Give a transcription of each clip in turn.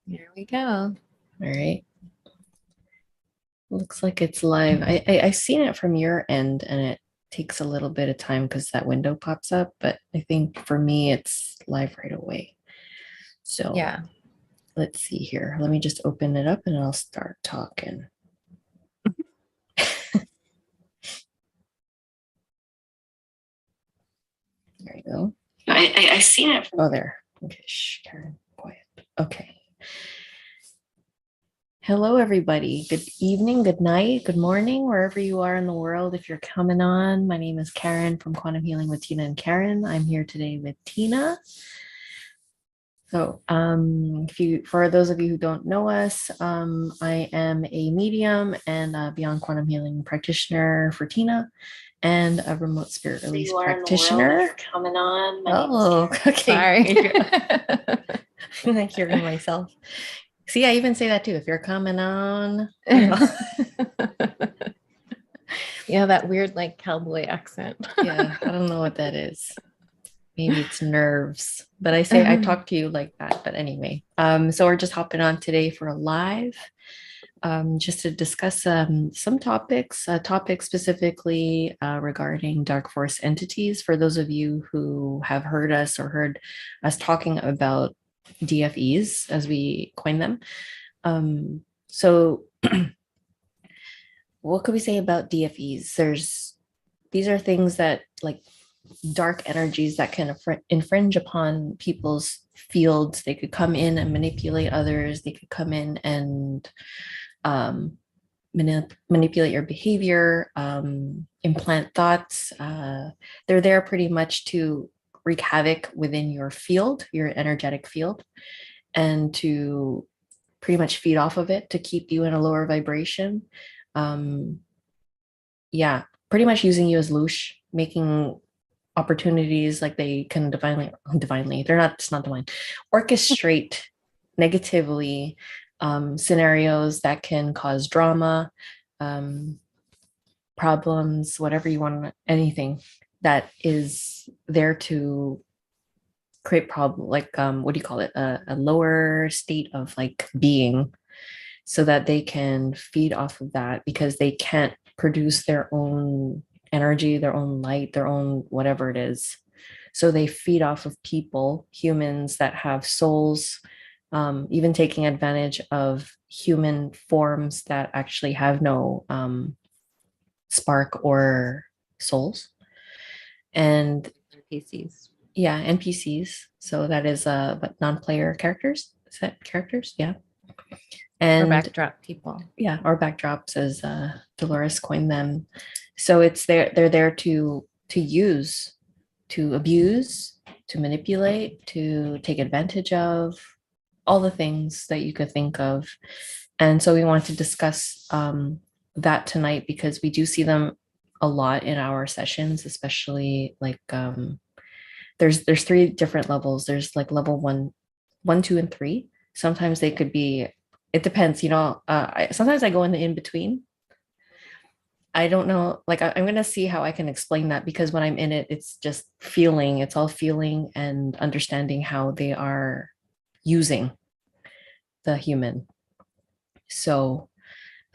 There we go. All right. Looks like it's live. I seen it from your end and it takes a little bit of time because that window pops up, but I think for me it's live right away. So Yeah. let's see here. Let me just open it up and I'll start talking. There you go. I seen it. Oh, there. Okay, shh, Karen, quiet. Okay. Hello, everybody. Good evening, good night, good morning, wherever you are in the world. If you're coming on, my name is Karen from Quantum Healing with Tina and Karen. I'm here today with Tina. So, for those of you who don't know us, I am a medium and a Beyond Quantum Healing practitioner for Tina, and a remote spirit release practitioner. Coming on. Oh, okay. Sorry. I'm like hearing myself. See, I even say that too. If you're coming on, Yeah, that weird like cowboy accent. Yeah, I don't know what that is. Maybe it's nerves, but I talk to you like that. But anyway, so we're just hopping on today for a live, just to discuss some topics, specifically regarding dark force entities. For those of you who have heard us or heard us talking about DFEs, as we coin them. So what could we say about DFEs? These are things that like dark energies that can infringe upon people's fields. They could come in and manipulate others. They could come in and manipulate your behavior, implant thoughts. They're there pretty much to wreak havoc within your field, your energetic field, and to pretty much feed off of it to keep you in a lower vibration. Yeah, pretty much using you as loosh, making opportunities like they can divinely, they're not, it's not divine, orchestrate negatively scenarios that can cause drama, problems, whatever you want, anything that is there to create problem, like what do you call it, a lower state of like being, so that they can feed off of that because they can't produce their own energy, their own light, their own whatever it is. So they feed off of people, humans that have souls, even taking advantage of human forms that actually have no spark or souls. And NPCs. yeah, NPCs. So that is but non-player characters. Is that characters? Yeah. Or And backdrop people. yeah, or backdrops as Dolores coined them. So it's there, they're there to use, to abuse, to manipulate, to take advantage of, all the things that you could think of. And so we want to discuss that tonight because we do see them a lot in our sessions, especially like there's three different levels. There's like level one, two, and three. Sometimes they could be, it depends, sometimes I go in between. I don't know, like I'm going to see how I can explain that because when I'm in it, it's just feeling, it's all feeling and understanding how they are using the human. So,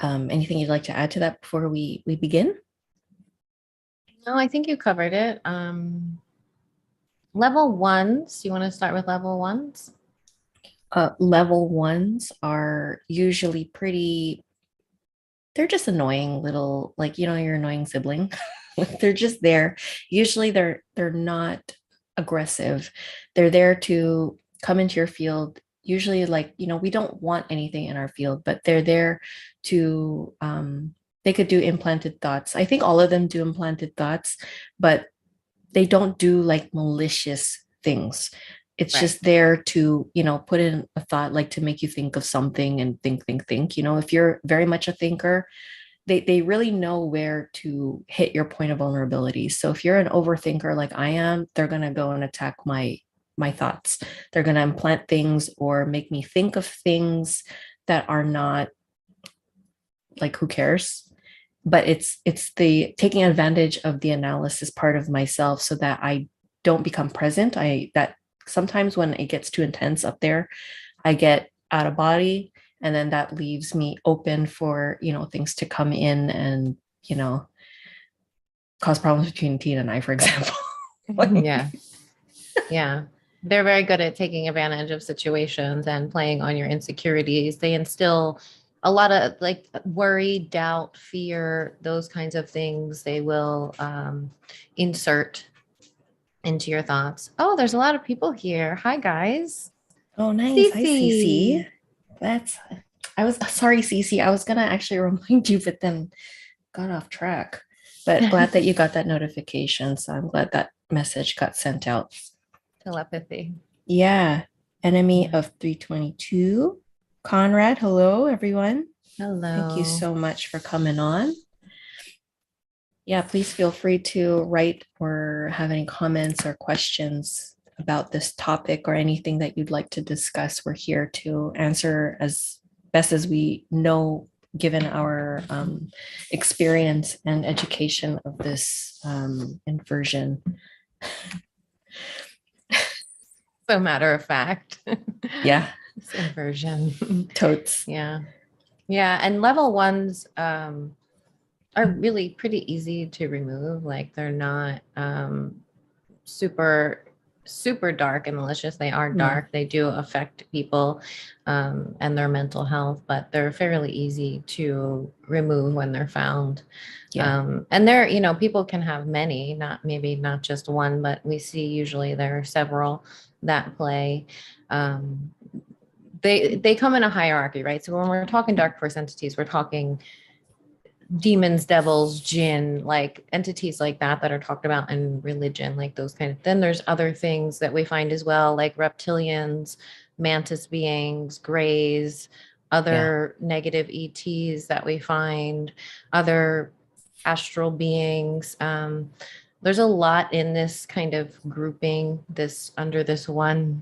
anything you'd like to add to that before we begin? No, I think you covered it. Level ones. You want to start with level ones? Level ones are usually pretty, they're just annoying little, like, your annoying sibling. They're just there. Usually they're not aggressive. They're there to come into your field. Usually, like, we don't want anything in our field, but they're there to they could do implanted thoughts. I think all of them do implanted thoughts, but they don't do like malicious things. It's Right. just there to, put in a thought, like to make you think of something and think. If you're very much a thinker, they really know where to hit your point of vulnerability. So if you're an overthinker like I am, they're gonna go and attack my thoughts. They're gonna implant things or make me think of things that are not, like, who cares? But it's the taking advantage of the analysis part of myself so that I don't become present. I that sometimes when it gets too intense up there, I get out of body, and then that leaves me open for, things to come in and, cause problems between Tina and I, for example. Yeah. Yeah. They're very good at taking advantage of situations and playing on your insecurities. They instill a lot of like worry, doubt, fear, those kinds of things. They will insert into your thoughts. Oh, there's a lot of people here. Hi, guys. Oh, nice. Hi, Cece. Cece. I was sorry, Cece. I was gonna actually remind you, but then got off track. But glad that you got that notification. So I'm glad that message got sent out. Telepathy. Yeah. Enemy of 322. Conrad, hello, everyone. Hello. Thank you so much for coming on. Yeah, please feel free to write or have any comments or questions about this topic or anything that you'd like to discuss. We're here to answer as best as we know, given our experience and education of this inversion. So matter of fact. Yeah. This inversion. Totes. Yeah. Yeah. And level ones are really pretty easy to remove. Like they're not super dark and malicious. They are dark. They do affect people and their mental health, but they're fairly easy to remove when they're found. Yeah. And there, people can have many, not just one, but we see usually there are several that play. They come in a hierarchy, right? So when we're talking dark force entities, we're talking demons, devils, jinn, like entities like that are talked about in religion, like those kind of. Then there's other things that we find as well, like reptilians, mantis beings, greys, other negative ETs that we find, other astral beings. There's a lot in this kind of grouping, this under this one,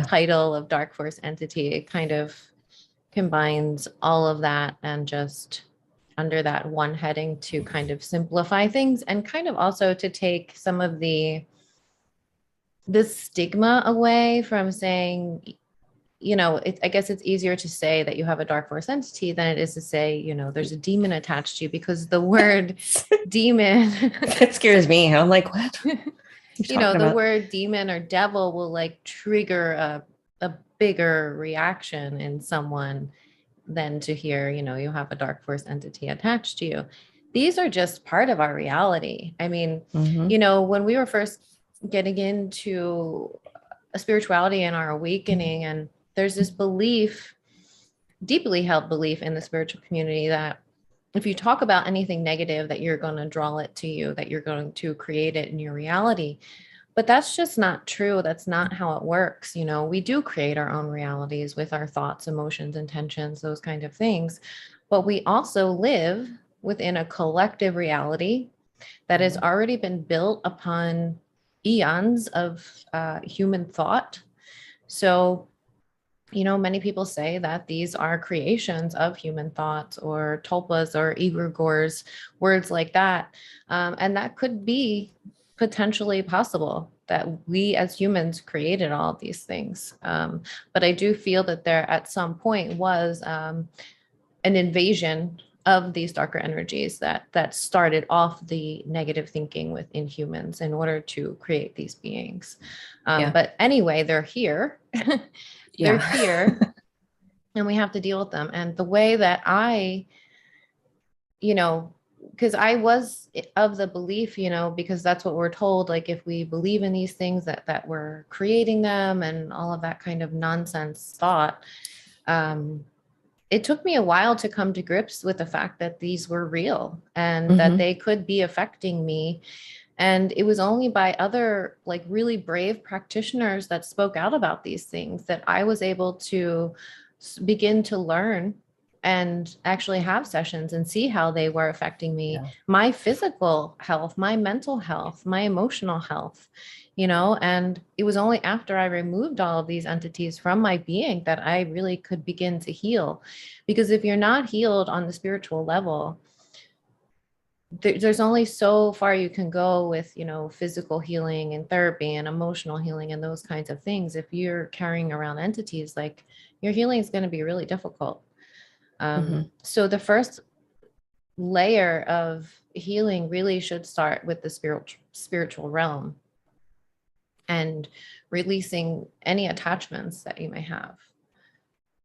title of dark force entity. It kind of combines all of that and just under that one heading to kind of simplify things and kind of also to take some of the stigma away from saying, I guess it's easier to say that you have a dark force entity than it is to say, there's a demon attached to you, because the word demon that scares me. I'm like, what? The word demon or devil will like trigger a bigger reaction in someone than to hear, you have a dark force entity attached to you. These are just part of our reality. I mean, when we were first getting into a spirituality and our awakening, and there's this belief, deeply held belief in the spiritual community, that if you talk about anything negative, that you're going to draw it to you, that you're going to create it in your reality. But that's just not true. That's not how it works. We do create our own realities with our thoughts, emotions, intentions, those kind of things. But we also live within a collective reality that has already been built upon eons of human thought. So, many people say that these are creations of human thoughts or tulpas or egregores, words like that. And that could be potentially possible, that we as humans created all of these things. But I do feel that there at some point was an invasion of these darker energies that started off the negative thinking within humans in order to create these beings. But anyway, they're here. They're here and we have to deal with them. And the way that because I was of the belief, because that's what we're told, like if we believe in these things that we're creating them and all of that kind of nonsense thought. It took me a while to come to grips with the fact that these were real and that they could be affecting me. And it was only by other like really brave practitioners that spoke out about these things that I was able to begin to learn and actually have sessions and see how they were affecting me, my physical health, my mental health, my emotional health, and it was only after I removed all of these entities from my being that I really could begin to heal. Because if you're not healed on the spiritual level, there's only so far you can go with, physical healing and therapy and emotional healing and those kinds of things. If you're carrying around entities, like, your healing is going to be really difficult. So the first layer of healing really should start with the spiritual realm and releasing any attachments that you may have.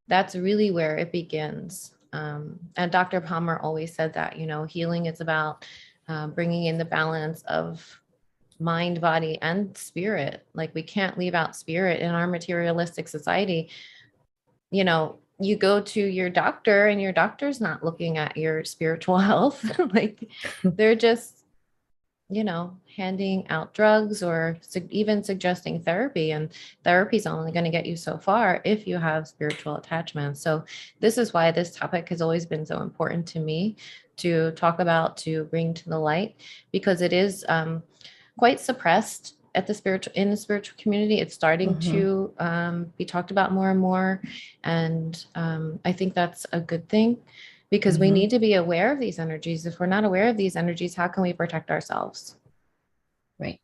That's really where it begins. And Dr. Palmer always said that, healing is about bringing in the balance of mind, body, and spirit. Like, we can't leave out spirit in our materialistic society. You go to your doctor and your doctor's not looking at your spiritual health. Like, they're just, handing out drugs or even suggesting therapy. And therapy is only going to get you so far if you have spiritual attachments. So this is why this topic has always been so important to me to talk about, to bring to the light, because it is quite suppressed in the spiritual community. It's starting to be talked about more and more. And I think that's a good thing, because we need to be aware of these energies. If we're not aware of these energies, how can we protect ourselves? Right.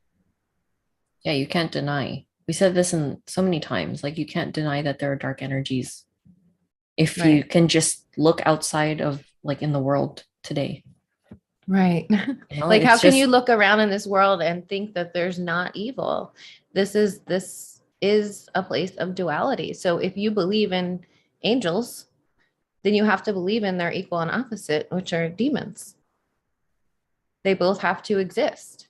Yeah, you can't deny. We said this in so many times, like, you can't deny that there are dark energies if you can just look outside of, like, in the world today. Right. Like, how can you look around in this world and think that there's not evil? This is a place of duality. So if you believe in angels, then you have to believe in their equal and opposite, which are demons. They both have to exist.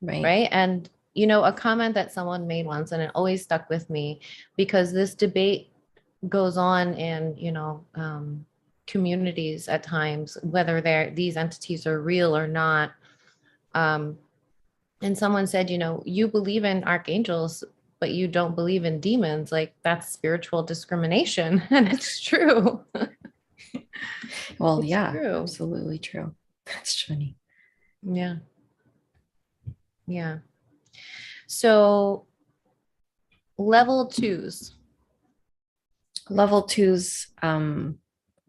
Right. And, a comment that someone made once, and it always stuck with me, because this debate goes on in, communities at times, whether these entities are real or not. And someone said, you believe in archangels, but you don't believe in demons. Like, that's spiritual discrimination. And it's true. Well, yeah, true. Absolutely true. That's funny. Yeah. Yeah. So level twos. Level twos, when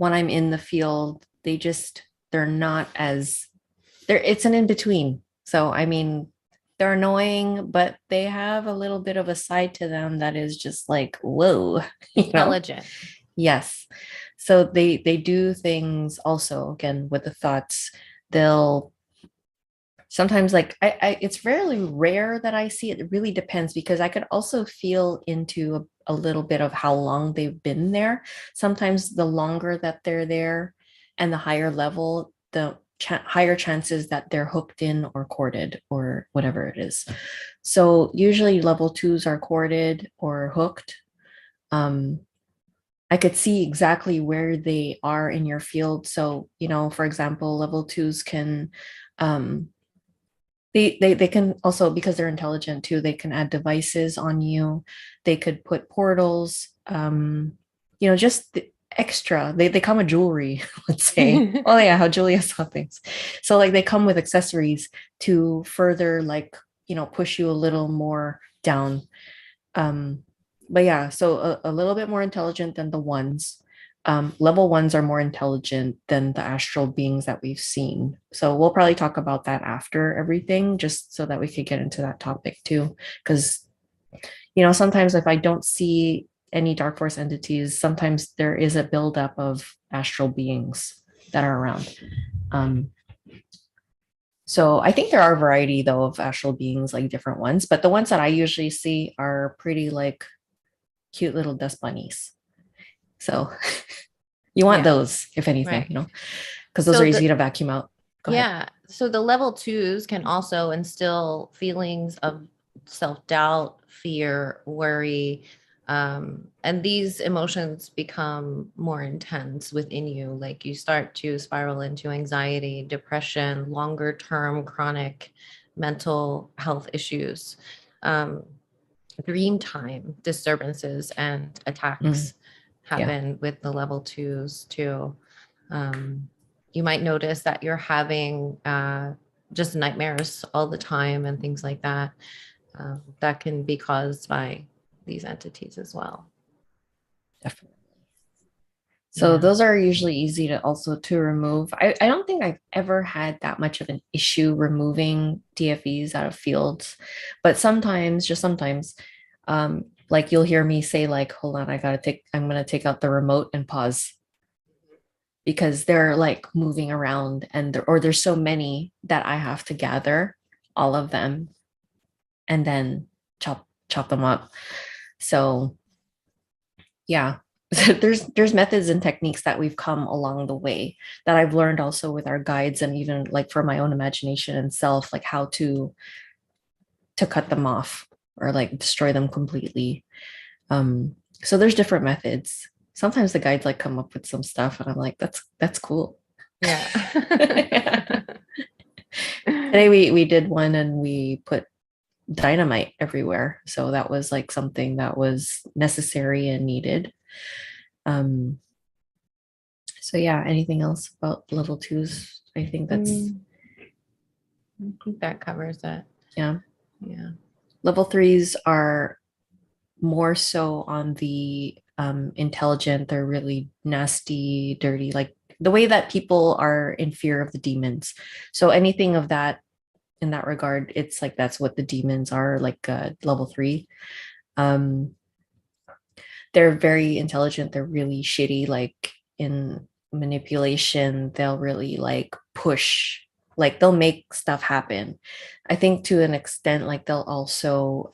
I'm in the field, they're not as, it's an in-between. So, I mean, they're annoying, but they have a little bit of a side to them that is just like, whoa. Intelligent. Yes. So they do things also, again, with the thoughts. They'll sometimes, like, it's rarely rare that I see it. It really depends, because I could also feel into a little bit of how long they've been there. Sometimes the longer that they're there and the higher level, the higher chances that they're hooked in or corded or whatever it is. So usually level twos are corded or hooked. I could see exactly where they are in your field. So, for example, level twos can they can also, because they're intelligent too, they can add devices on you. They could put portals, just extra. They come with jewelry, let's say. Oh yeah, how Julia saw things. So, like, they come with accessories to further, like, push you a little more down. But yeah, so a little bit more intelligent than the ones. Level ones are more intelligent than the astral beings that we've seen. So we'll probably talk about that after everything, just so that we could get into that topic too. Because, sometimes if I don't see any dark force entities, sometimes there is a buildup of astral beings that are around. So I think there are a variety, though, of astral beings, like different ones, but the ones that I usually see are pretty, like, cute little dust bunnies. So you want those, if anything, because those are easy to vacuum out. Go ahead. So the level twos can also instill feelings of self-doubt, fear, worry. And these emotions become more intense within you. Like, you start to spiral into anxiety, depression, longer term chronic mental health issues, dream time disturbances and attacks happen with the level twos too. You might notice that you're having just nightmares all the time and things like that. That can be caused by these entities as well. Definitely. So those are usually easy to also to remove. I don't think I've ever had that much of an issue removing DFEs out of fields, but sometimes, just sometimes, like you'll hear me say like, hold on, I'm gonna take out the remote and pause because they're like moving around or there's so many that I have to gather all of them and then chop them up. So yeah. There's methods and techniques that we've come along the way that I've learned also with our guides and even like for my own imagination and self, like how to cut them off or like destroy them completely. So there's different methods. Sometimes the guides like come up with some stuff and I'm like, that's cool. Yeah. Yeah. Today we did one and we put dynamite everywhere. So that was like something that was necessary and needed. So yeah, anything else about level twos? I think I think that covers it. Yeah. Yeah. Level threes are more so on the intelligent. They're really nasty, dirty, like the way that people are in fear of the demons. So anything of that in that regard, it's like that's what the demons are, like level three. They're very intelligent. They're really shitty, like in manipulation. They'll really like push, like they'll make stuff happen. I think to an extent, like they'll also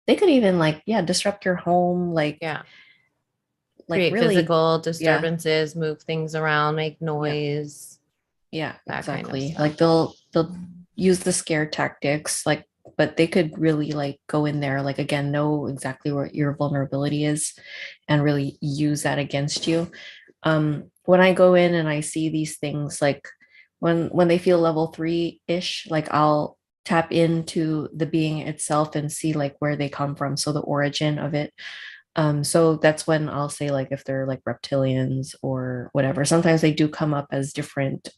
they could even like, yeah, disrupt your home, like create really physical disturbances, move things around, make noise. Yeah, exactly. Kind of like they'll use the scare tactics, like, but they could really like go in there, like again, know exactly what your vulnerability is and really use that against you. When I go in and I see these things, like when they feel level 3-ish, like I'll tap into the being itself and see like where they come from. So the origin of it. So that's when I'll say like if they're like reptilians or whatever. Sometimes they do come up as different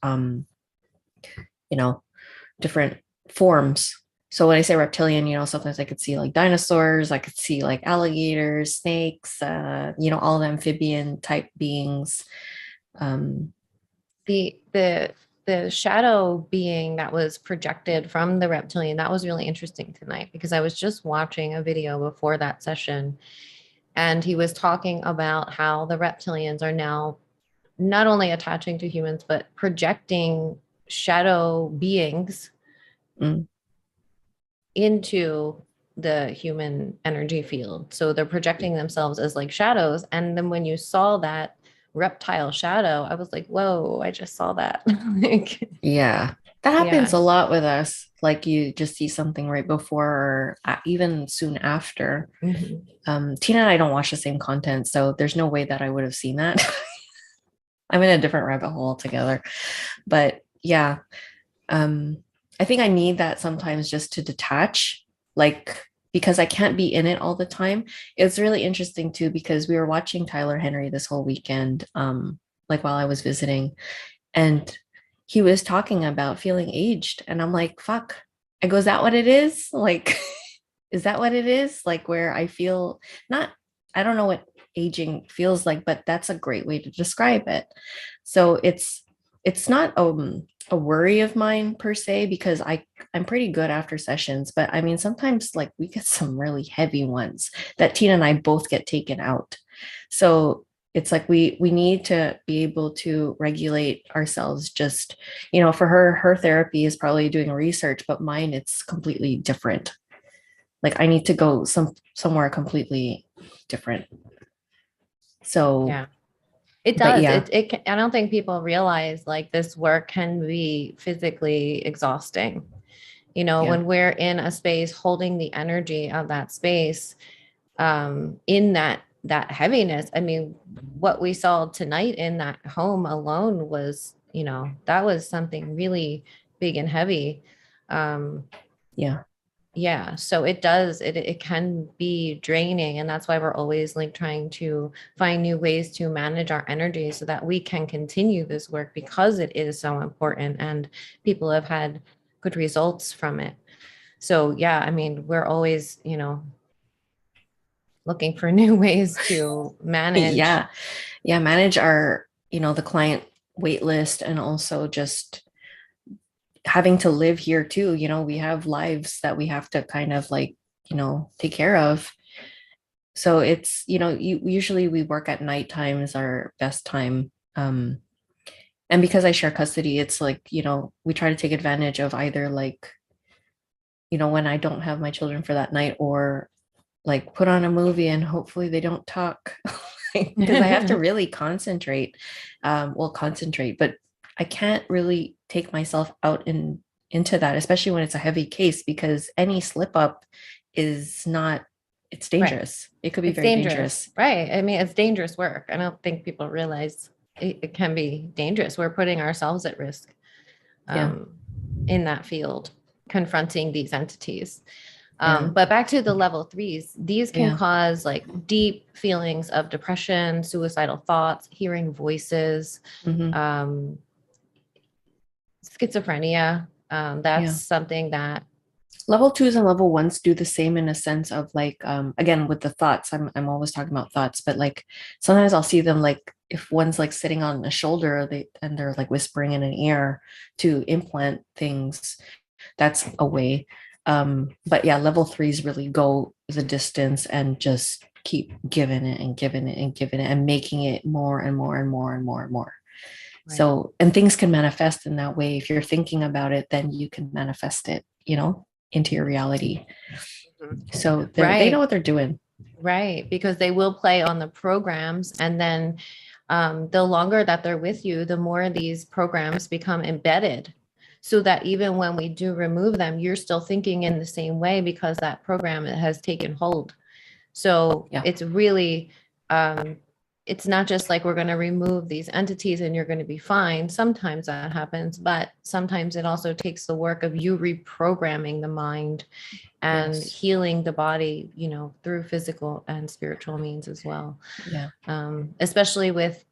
different forms. So when I say reptilian, sometimes I could see like dinosaurs, I could see like alligators, snakes, all the amphibian type beings. The shadow being that was projected from the reptilian, that was really interesting tonight because I was just watching a video before that session and he was talking about how the reptilians are now not only attaching to humans, but projecting shadow beings into the human energy field. So they're projecting themselves as like shadows. And then when you saw that reptile shadow, I was like, whoa, I just saw that. Yeah, that happens a lot with us. Like you just see something right before or even soon after. Mm-hmm. Tina and I don't watch the same content, so there's no way that I would have seen that. I'm in a different rabbit hole altogether. But yeah, I think I need that sometimes just to detach, like because I can't be in it all the time. It's really interesting too, because we were watching Tyler Henry this whole weekend, like while I was visiting, and he was talking about feeling aged. And I'm like, fuck. I go, is that what it is? Like, is that what it is? Like where I feel I don't know what aging feels like, but that's a great way to describe it. So it's not a worry of mine per se, because I'm pretty good after sessions, but I mean, sometimes like we get some really heavy ones that Tina and I both get taken out. So it's like we need to be able to regulate ourselves. Just, for her therapy is probably doing research, but mine, it's completely different. Like I need to go somewhere completely different. So yeah. It does. Yeah. I don't think people realize like this work can be physically exhausting. When we're in a space holding the energy of that space, in that heaviness. I mean, what we saw tonight in that home alone was, that was something really big and heavy. Yeah. So it does, it can be draining. And that's why we're always like trying to find new ways to manage our energy so that we can continue this work, because it is so important and people have had good results from it. So yeah, I mean, we're always, looking for new ways to manage. Yeah. manage our, the client wait list, and also just having to live here too. We have lives that we have to kind of like, take care of. So it's, usually we work at nighttime is our best time. And because I share custody, it's like, we try to take advantage of either like, when I don't have my children for that night, or like put on a movie and hopefully they don't talk, because I have to really concentrate. Concentrate, but I can't really take myself out into that, especially when it's a heavy case, because any slip up is not, it's dangerous. Right. It could be it's very dangerous. Right. I mean, it's dangerous work. I don't think people realize it can be dangerous. We're putting ourselves at risk in that field, confronting these entities. But back to the level 3s, these can cause like deep feelings of depression, suicidal thoughts, hearing voices, schizophrenia. That's something that level 2s and level 1s do the same, in a sense of like, again, with the thoughts, I'm always talking about thoughts, but like sometimes I'll see them like, if one's like sitting on a shoulder, and they're like whispering in an ear to implant things. That's a way. But yeah, level 3s really go the distance and just keep giving it and giving it and giving it and making it more and more and more and more and more. Right. So, and things can manifest in that way. If you're thinking about it, then you can manifest it, into your reality. So they know what they're doing. Right. Because they will play on the programs, and then the longer that they're with you, the more these programs become embedded, so that even when we do remove them, you're still thinking in the same way, because that program has taken hold. So it's really, it's not just like we're going to remove these entities and you're going to be fine. Sometimes that happens, but sometimes it also takes the work of you reprogramming the mind and healing the body, through physical and spiritual means as well. Yeah. Especially with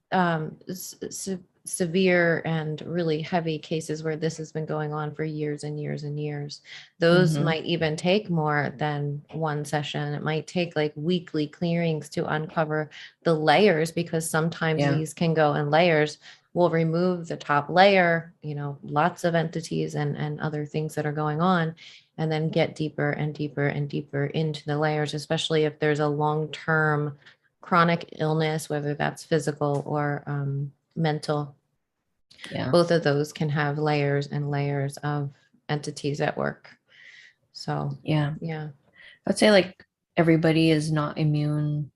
severe and really heavy cases where this has been going on for years and years and years. Those might even take more than one session. It might take like weekly clearings to uncover the layers, because sometimes these can go in layers. We'll remove the top layer, lots of entities and other things that are going on, and then get deeper and deeper and deeper into the layers, especially if there's a long-term chronic illness, whether that's physical or mental. Both of those can have layers and layers of entities at work. So I'd say like everybody is not immune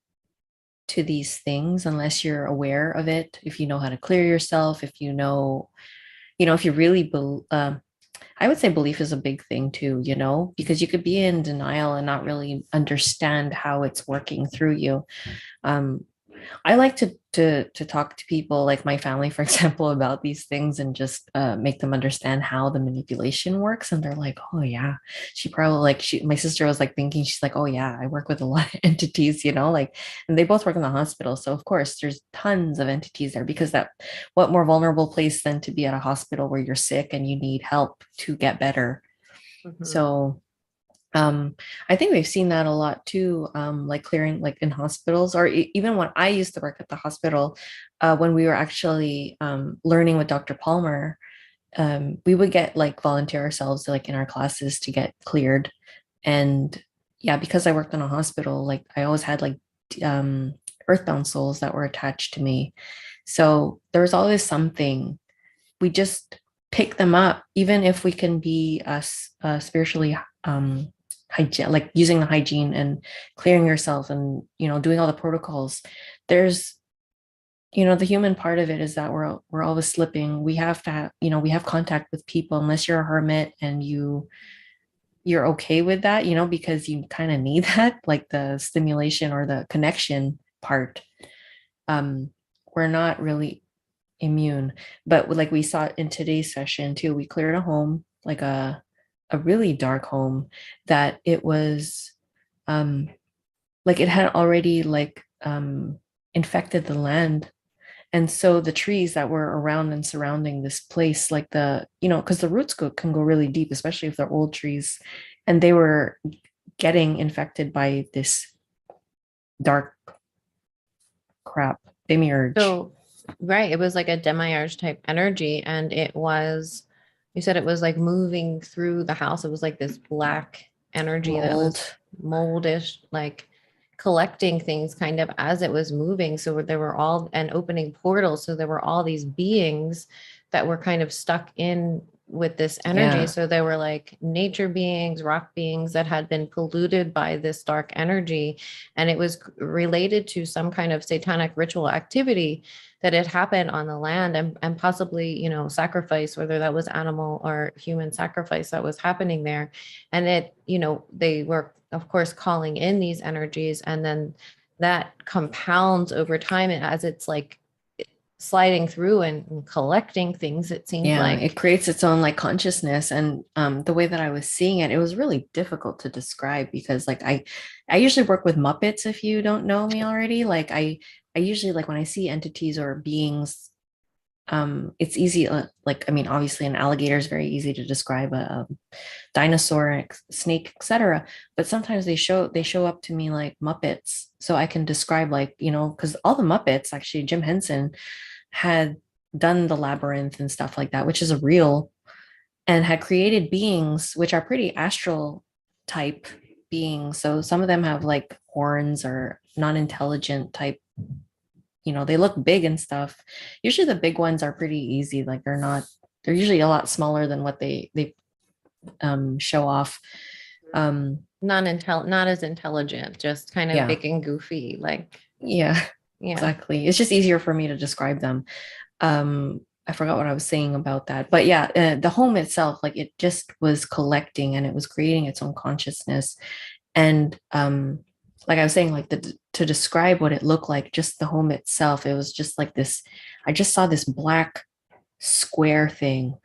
to these things unless you're aware of it. If you know how to clear yourself, if you know, if you really I would say belief is a big thing too, because you could be in denial and not really understand how it's working through you. I like to talk to people like my family, for example, about these things, and just make them understand how the manipulation works. And they're like, oh yeah, she probably my sister was like thinking, she's like, oh yeah, I work with a lot of entities, like, and they both work in the hospital. So of course there's tons of entities there, because what more vulnerable place than to be at a hospital where you're sick and you need help to get better. So I think we've seen that a lot too, like clearing, like in hospitals, or even when I used to work at the hospital, when we were actually learning with Dr. Palmer, we would get like volunteer ourselves like in our classes to get cleared. And because I worked in a hospital, like I always had like earthbound souls that were attached to me. So there was always something. We just pick them up, even if we can be spiritually hygiene, like using the hygiene and clearing yourself and doing all the protocols. There's the human part of it is that we're always slipping. We have to have, we have contact with people, unless you're a hermit and you're okay with that, because you kind of need that, like the stimulation or the connection part. We're not really immune, but like we saw in today's session too, we cleared a home, like a really dark home, that it was like it had already like infected the land. And so the trees that were around and surrounding this place, like because the roots can go really deep, especially if they're old trees, and they were getting infected by this dark crap. demiurge. So, right, it was like a demiurge type energy, and it was, you said it was like moving through the house. It was like this black energy that was moldish, like collecting things kind of as it was moving. So there were all, and opening portals. So there were all these beings that were kind of stuck in with this energy. Yeah. So there were like nature beings, rock beings that had been polluted by this dark energy. And it was related to some kind of satanic ritual activity that had happened on the land, and possibly, you know, sacrifice, whether that was animal or human sacrifice that was happening there. And it, you know, they were, of course, calling in these energies. And then that compounds over time. And as it's like sliding through and collecting things, it seems like it creates its own like consciousness. And the way that I was seeing it, it was really difficult to describe, because like I usually work with Muppets. If you don't know me already, like I usually, like when I see entities or beings, it's easy, like I mean, obviously an alligator is very easy to describe, a dinosaur, snake, etc. But sometimes they show up to me like Muppets, so I can describe, like, you know, because all the Muppets, actually Jim Henson had done the labyrinth and stuff like that, which is a real, and had created beings which are pretty astral type beings. So some of them have like horns or non-intelligent type, you know, they look big and stuff. Usually the big ones are pretty easy. Like they're usually a lot smaller than what they show off. not as intelligent, just kind of big and goofy. Like, yeah, exactly. It's just easier for me to describe them. I forgot what I was saying about that, but yeah, the home itself, like it just was collecting and it was creating its own consciousness. And like I was saying, like to describe what it looked like, just the home itself, it was just like this. I just saw this black square thing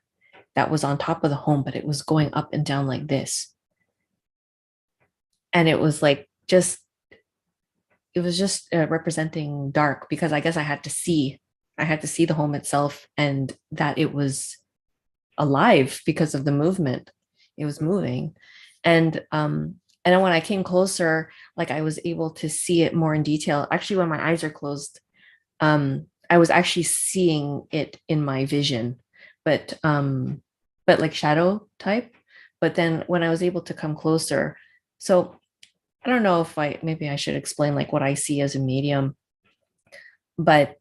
that was on top of the home, but it was going up and down like this. And it was like it was just representing dark, because I guess I had to see the home itself, and that it was alive because of the movement. It was moving. And then when I came closer, like I was able to see it more in detail. Actually, when my eyes are closed, I was actually seeing it in my vision, but like shadow type. But then when I was able to come closer, so I don't know if maybe I should explain like what I see as a medium, but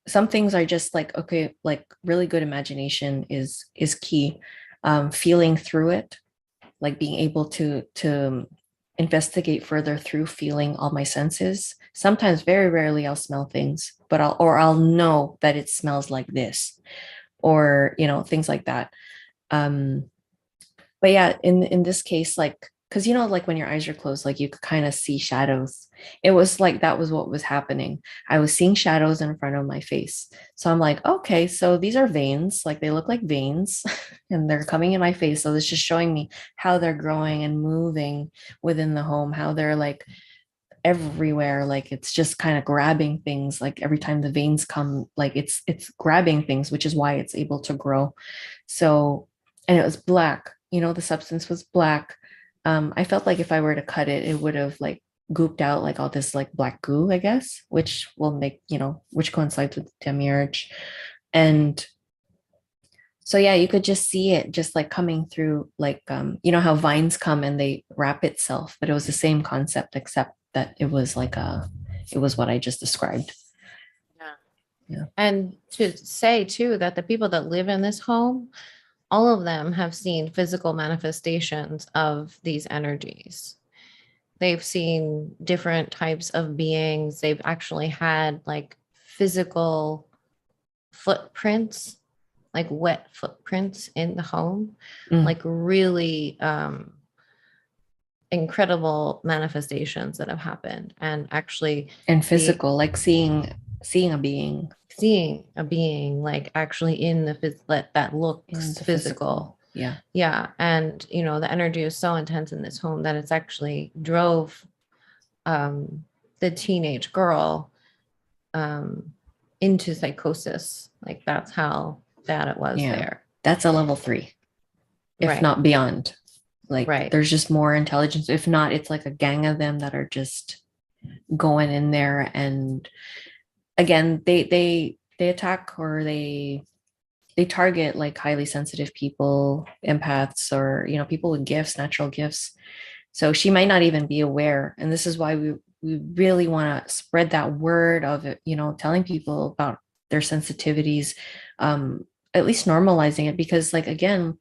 some things are just like, okay, like really good imagination is key. Feeling through it, like being able to investigate further through feeling all my senses. Sometimes, very rarely, I'll smell things, but I'll know that it smells like this, or, you know, things like that. But yeah, in this case, like, because, you know, like when your eyes are closed, like you could kind of see shadows. It was like that was what was happening. I was seeing shadows in front of my face. So I'm like, okay, so these are veins, like they look like veins and they're coming in my face. So it's just showing me how they're growing and moving within the home, how they're like everywhere. Like it's just kind of grabbing things. Like every time the veins come, like it's grabbing things, which is why it's able to grow. So, and it was black, you know, the substance was black. I felt like if I were to cut it, it would have like gooped out like all this like black goo, I guess, which will make, you know, which coincides with demiurge. And so yeah, you could just see it just like coming through, like you know how vines come and they wrap itself, but it was the same concept, except that it was like it was what I just described. Yeah. And to say too that the people that live in this home, all of them have seen physical manifestations of these energies. They've seen different types of beings. They've actually had like physical footprints, like wet footprints in the home, like really incredible manifestations that have happened. And actually, and physical, like seeing a being like actually in the that looks physical. Yeah. And you know, the energy is so intense in this home that it's actually drove the teenage girl into psychosis. Like that's how bad it was there. That's a level 3, if not beyond. Like there's just more intelligence. If not, it's like a gang of them that are just going in there. And again, they attack, or they target like highly sensitive people, empaths, or people with gifts, natural gifts. So she might not even be aware, and this is why we really want to spread that word of it, telling people about their sensitivities, at least normalizing it, because like again,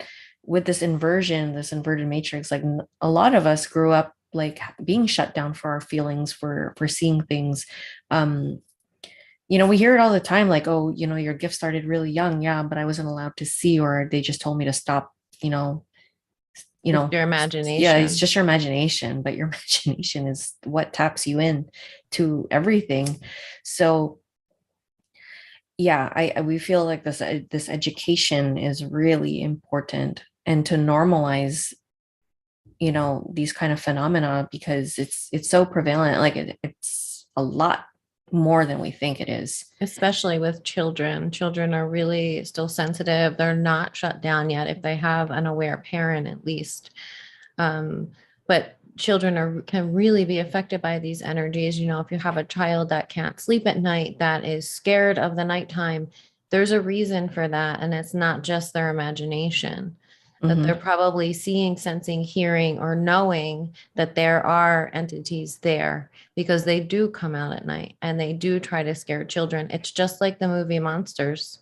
with this inverted matrix, like a lot of us grew up like being shut down for our feelings, for seeing things. We hear it all the time, like, oh, your gift started really young. Yeah, but I wasn't allowed to see, or they just told me to stop, It's your yeah, it's imagination. just your imagination, but your imagination is what taps you in to everything. So yeah, we feel like this education is really important, and to normalize these kind of phenomena, because it's so prevalent. Like it's a lot more than we think it is. Especially with children. Children are really still sensitive. They're not shut down yet if they have an aware parent, at least. But children can really be affected by these energies. If you have a child that can't sleep at night, that is scared of the nighttime, there's a reason for that. And it's not just their imagination, that they're probably seeing, sensing, hearing, or knowing that there are entities there, because they do come out at night and they do try to scare children. It's just like the movie Monsters.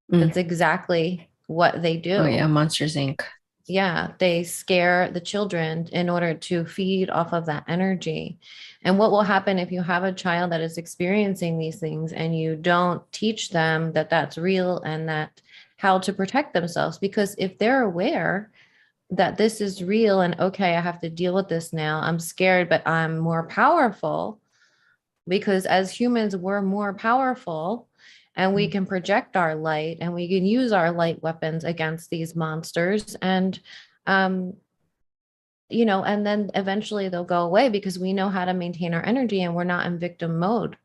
That's exactly what they do. Oh yeah, Monsters Inc. Yeah, they scare the children in order to feed off of that energy. And what will happen if you have a child that is experiencing these things and you don't teach them that that's real and that how to protect themselves? Because if they're aware that this is real and okay, I have to deal with this now, I'm scared, but I'm more powerful, because as humans, we're more powerful and we can project our light and we can use our light weapons against these monsters. And, um, and then eventually they'll go away because we know how to maintain our energy and we're not in victim mode.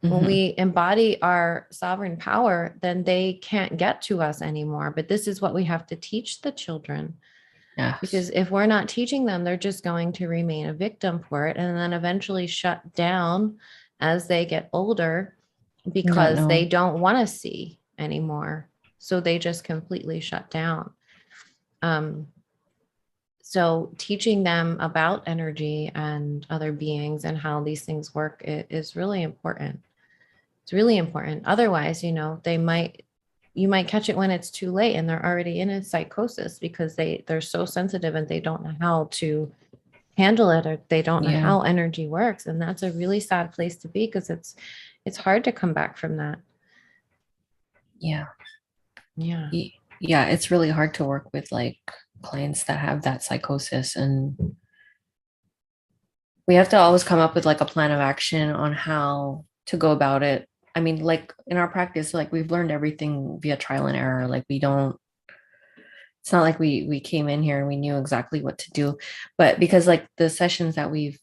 When we embody our sovereign power, then they can't get to us anymore. But this is what we have to teach the children. Yes. Because if we're not teaching them, they're just going to remain a victim for it and then eventually shut down as they get older, because they don't want to see anymore. So they just completely shut down. So teaching them about energy and other beings and how these things work is really important. It's really important. Otherwise, you might catch it when it's too late and they're already in a psychosis because they're so sensitive and they don't know how to handle it, or they don't know how energy works. And that's a really sad place to be, because it's hard to come back from that. Yeah. Yeah. Yeah, it's really hard to work with like clients that have that psychosis, and we have to always come up with like a plan of action on how to go about it. I mean, like in our practice, like we've learned everything via trial and error. Like it's not like we came in here and we knew exactly what to do, but because like the sessions that we've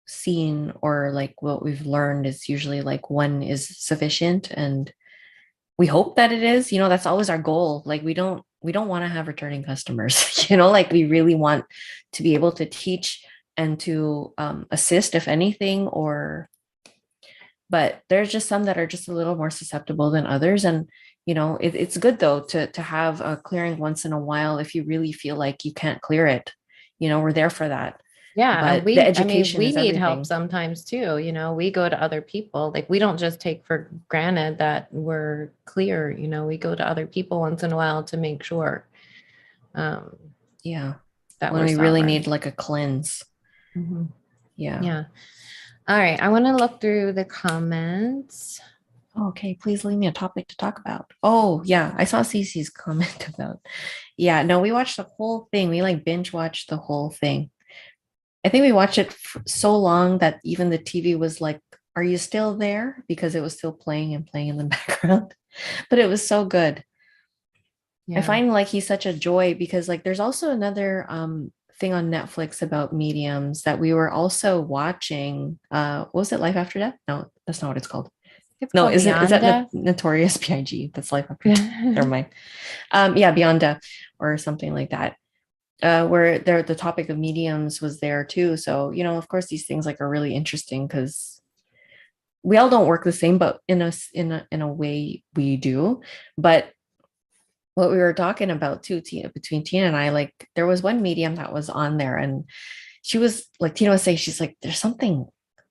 seen, or like what we've learned, is usually like one is sufficient, and we hope that it is. That's always our goal. Like we don't want to have returning customers. Like we really want to be able to teach and to assist, if anything. But there's just some that are just a little more susceptible than others, and it's good though to have a clearing once in a while if you really feel like you can't clear it. We're there for that. Yeah. But the education we is need everything. help sometimes too. We go to other people. Like we don't just take for granted that we're clear. We go to other people once in a while to make sure. Yeah. That When we're we really sovereign. need like a cleanse. Yeah. Yeah. All right. I want to look through the comments. Okay, please leave me a topic to talk about. Oh, yeah, I saw Cece's comment about. Yeah, no, we watched the whole thing. We like binge watched the whole thing. I think we watched it for so long that even the TV was like, "Are you still there?" Because it was still playing and playing in the background. But it was so good. Yeah. I find like he's such a joy, because like there's also another thing on Netflix about mediums that we were also watching. What was it, Life After Death? No, that's not what it's called. It's No, called is Beyond that Death? Notorious Big? That's Life After Death. Never mind. Yeah, Beyond Death or something like that. Where there the topic of mediums was there too. So, of course these things like are really interesting, because we all don't work the same, but in a way we do. But what we were talking about too, Tina, between Tina and I, like there was one medium that was on there, and she was like, Tina was saying, she's like, there's something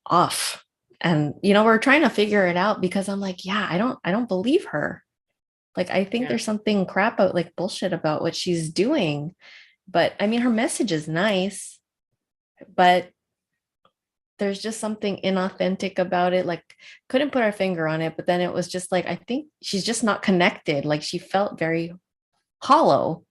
off. And we're trying to figure it out, because I'm like, yeah, I don't believe her. Like, I think Yeah. there's something crap out, like bullshit about what she's doing. But I mean, her message is nice, but there's just something inauthentic about it. Like, couldn't put our finger on it, but then it was just like, I think she's just not connected. Like, she felt very hollow.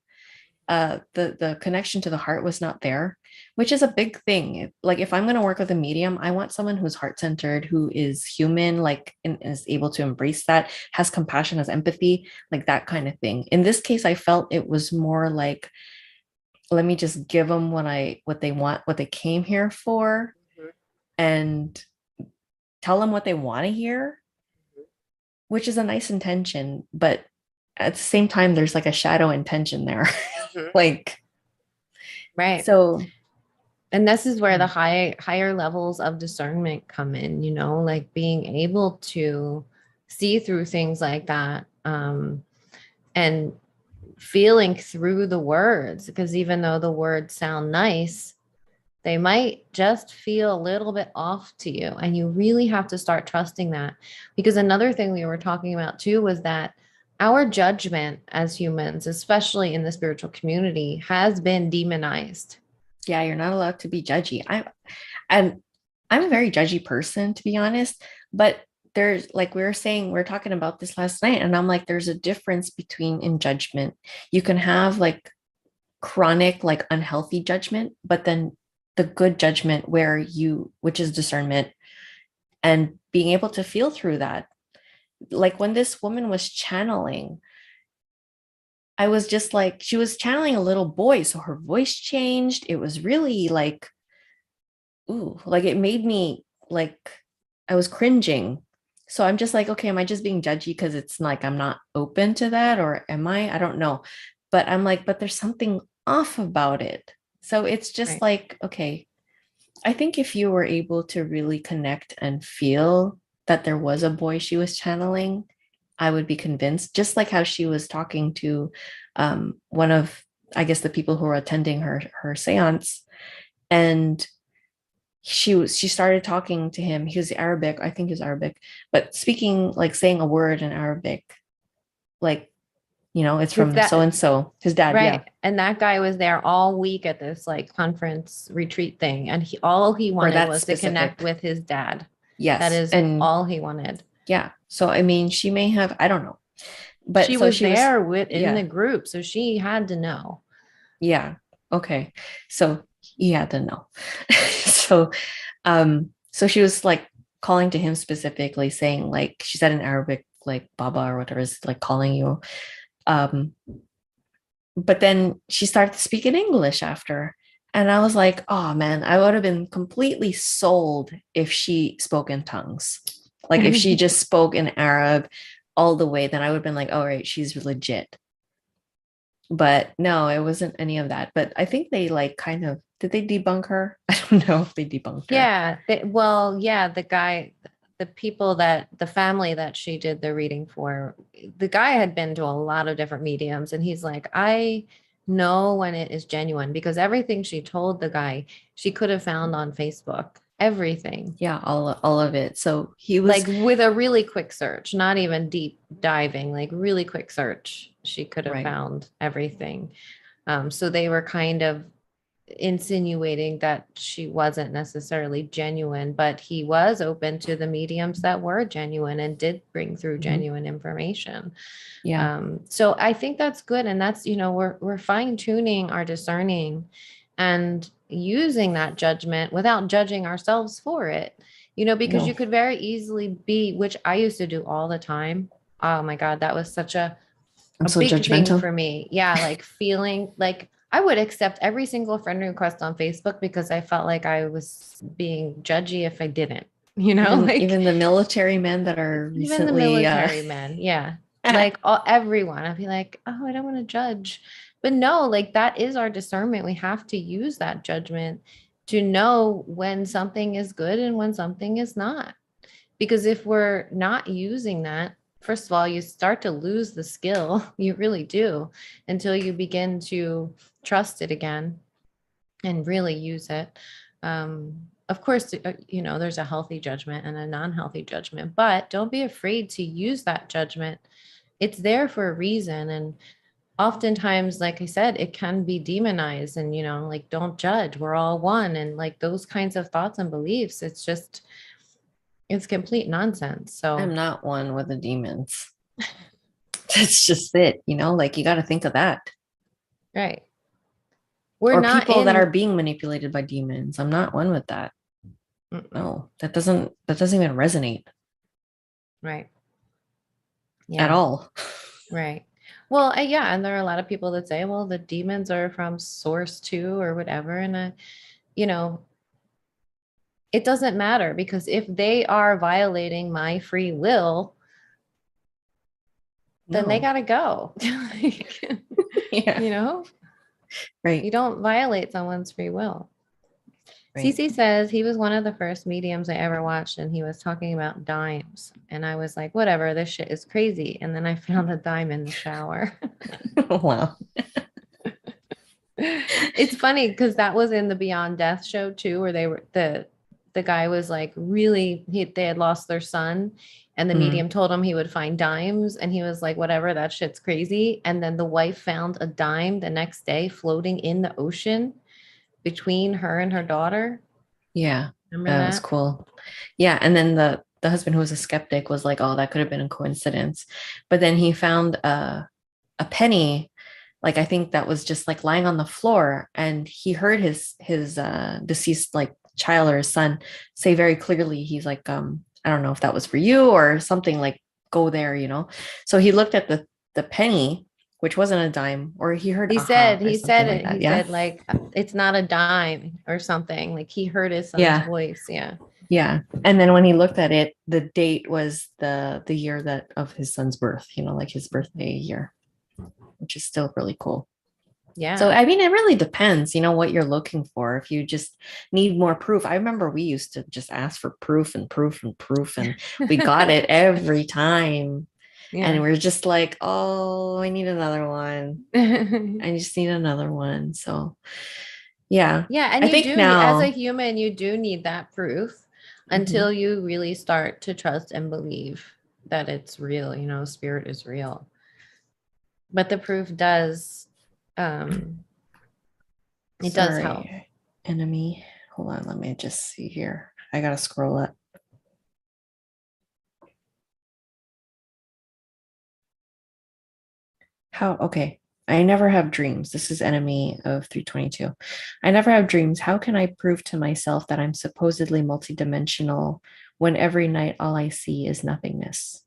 The connection to the heart was not there, which is a big thing. Like, if I'm going to work with a medium, I want someone who's heart-centered, who is human, like, and is able to embrace that, has compassion, has empathy, like that kind of thing. In this case, I felt it was more like, let me just give them what they want, what they came here for, and tell them what they want to hear, which is a nice intention, but at the same time, there's like a shadow intention there. Like, Right. so, and this is where the higher levels of discernment come in, like being able to see through things like that, and feeling through the words, because even though the words sound nice, they might just feel a little bit off to you. And you really have to start trusting that. Because another thing we were talking about too was that our judgment as humans, especially in the spiritual community, has been demonized. yeah, you're not allowed to be judgy. I'm a very judgy person, to be honest, but there's, like we were talking about this last night, and I'm like, there's a difference between in judgment. You can have like chronic, like unhealthy judgment, but then the good judgment which is discernment, and being able to feel through that. Like when this woman was channeling, I was just like, she was channeling a little boy, so her voice changed. It was really like, ooh, like it made me like, I was cringing. So I'm just like, okay, am I just being judgy because it's like I'm not open to that, or am I? I don't know. But I'm like, but there's something off about it. So it's just Right. like, okay, I think if you were able to really connect and feel that there was a boy she was channeling, I would be convinced, just like how she was talking to one of, I guess, the people who were attending her seance. And she started talking to him. He was Arabic, I think he was Arabic, but speaking, like saying a word in Arabic, like, it's His from so dad, and so, his dad. Yeah. right. And that guy was there all week at this like conference retreat thing. And all he For wanted that was to connect specific. with his dad. That Yes. is And all he wanted. yeah. So I mean, she may have, I don't know. But She so was she was, there in yeah. the group, so she had to know. Yeah. Okay. So he had to know. So she was like calling to him specifically, saying, like, she said in Arabic, like Baba or whatever, is like calling you. Um, but then she started to speak in English after. And I was like, oh man, I would have been completely sold if she spoke in tongues. Like if she just spoke in Arab all the way, then I would have been like, all right, she's legit. But no, it wasn't any of that. But I think they like kind of, did they debunk her? I don't know if they debunked her. Yeah. Well, yeah, the family that she did the reading for, the guy had been to a lot of different mediums, and he's like, I know when it is genuine, because everything she told the guy, she could have found on Facebook. Everything. Yeah, all of it. So he was, Like with a really quick search, not even deep diving, like really quick search, she could have right. found everything. So they were kind of insinuating that she wasn't necessarily genuine, but he was open to the mediums that were genuine and did bring through genuine information. Yeah. So I think that's good. And that's, we're fine tuning our discerning and using that judgment without judging ourselves for it, because No, you could very easily be, which I used to do all the time. Oh my God, that was such I'm a so big thing judgmental. for me. Yeah, like feeling like I would accept every single friend request on Facebook because I felt like I was being judgy if I didn't, like Even the military men that are even the recently military men. Yeah. Like everyone, I'd be like, oh, I don't want to judge. But no, like that is our discernment. We have to use that judgment to know when something is good and when something is not. Because if we're not using that, first of all, you start to lose the skill. You really do, until you begin to trust it again and really use it. Of course, there's a healthy judgment and a non-healthy judgment, but don't be afraid to use that judgment. It's there for a reason. And oftentimes, like I said, it can be demonized and, like, don't judge. We're all one. And like those kinds of thoughts and beliefs, it's complete nonsense. So I'm not one with the demons. That's just it, like you got to think of that. right. Or people that are being manipulated by demons. I'm not one with that. No, that doesn't even resonate. Right. Yeah. At all. Right. Well, yeah. And there are a lot of people that say, well, the demons are from source too, or whatever. And, it doesn't matter, because if they are violating my free will, then they got to go. Yeah. Right. You don't violate someone's free will. Right. Cece says he was one of the first mediums I ever watched, and he was talking about dimes. And I was like, whatever, this shit is crazy. And then I found a dime in the shower. Wow. It's funny because that was in the Beyond Death show too, where they were the guy was like, really, they had lost their son, and the medium told him he would find dimes, and he was like, whatever, that shit's crazy. And then the wife found a dime the next day floating in the ocean between her and her daughter. Yeah. Remember that? Was cool. Yeah. And then the husband, who was a skeptic, was like, oh, that could have been a coincidence. But then he found a penny, like I think that was just like lying on the floor, and he heard his deceased like child or his son say very clearly, he's like, I don't know if that was for you or something, like, go there, So he looked at the penny, which wasn't a dime, or he heard he said like it's not a dime or something, like he heard his son's voice. Yeah. And then when he looked at it, the date was the year that of his son's birth, like his birthday year, which is still really cool. Yeah. So, I mean, it really depends, what you're looking for. If you just need more proof. I remember we used to just ask for proof and proof and proof, and we got it every time. Yeah. And we're just like, oh, I need another one. I just need another one. So, yeah. Yeah. And I think now, as a human, you do need that proof until you really start to trust and believe that it's real, spirit is real. But the proof does, it does help. Enemy. Hold on. Let me just see here. I got to scroll up. Okay. I never have dreams. This is enemy of 322. I never have dreams. How can I prove to myself that I'm supposedly multidimensional when every night all I see is nothingness?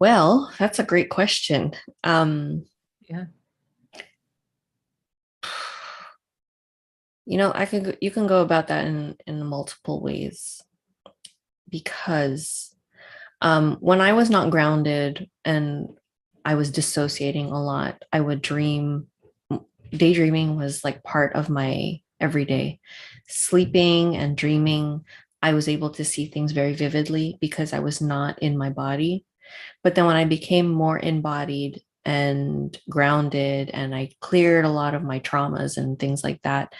Well, that's a great question. Yeah. You can go about that in multiple ways, because when I was not grounded and I was dissociating a lot, I would dream. Daydreaming was like part of my everyday. Sleeping and dreaming, I was able to see things very vividly because I was not in my body. But then when I became more embodied and grounded, and I cleared a lot of my traumas and things like that,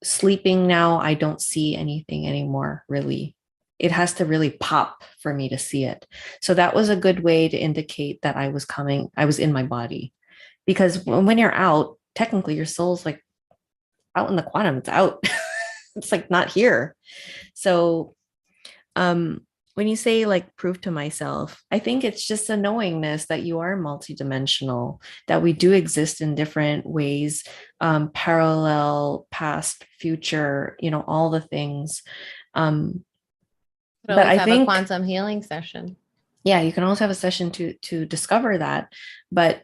sleeping now, I don't see anything anymore, really. It has to really pop for me to see it. So that was a good way to indicate that I was in my body. Because when you're out, technically your soul's like out in the quantum, it's out. It's like not here. So when you say like prove to myself, I think it's just a knowingness that you are multidimensional, that we do exist in different ways, parallel, past, future, all the things. But I think a quantum healing session. Yeah, you can always have a session to discover that. But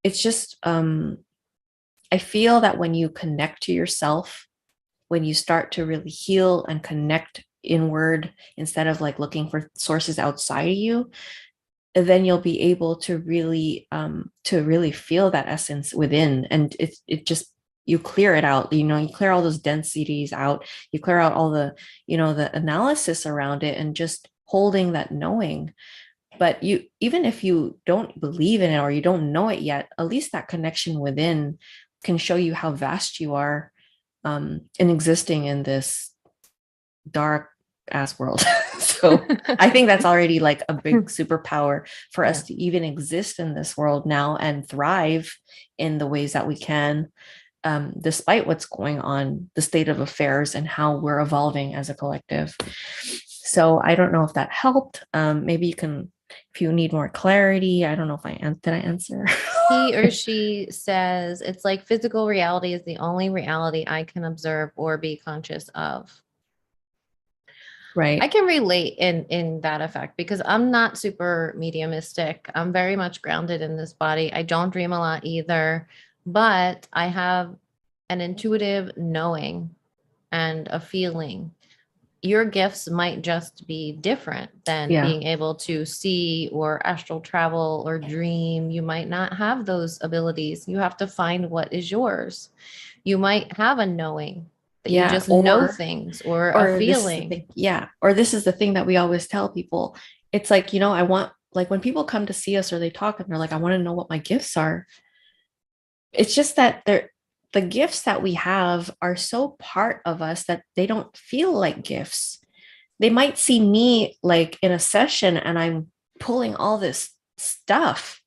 it's just, I feel that when you connect to yourself, when you start to really heal and connect inward instead of like looking for sources outside of you, then you'll be able to really feel that essence within. And it just you clear it out, you clear all those densities out, you clear out all the, the analysis around it, and just holding that knowing. But even if you don't believe in it or you don't know it yet, at least that connection within can show you how vast you are, in existing in this dark ass world. So I think that's already like a big superpower for us to even exist in this world now and thrive in the ways that we can, despite what's going on, the state of affairs and how we're evolving as a collective. So I don't know if that helped. Maybe you can, if you need more clarity. I don't know if did I answer? He or she says, it's like physical reality is the only reality I can observe or be conscious of. Right. I can relate in that effect because I'm not super mediumistic. I'm very much grounded in this body. I don't dream a lot either, but I have an intuitive knowing and a feeling. Your gifts might just be different than being able to see or astral travel or dream. You might not have those abilities. You have to find what is yours. You might have a knowing that you just know things, or a feeling. Or this is the thing that we always tell people. It's like, I want, like when people come to see us or they talk and they're like, I want to know what my gifts are. It's just that the gifts that we have are so part of us that they don't feel like gifts. They might see me like in a session and I'm pulling all this stuff,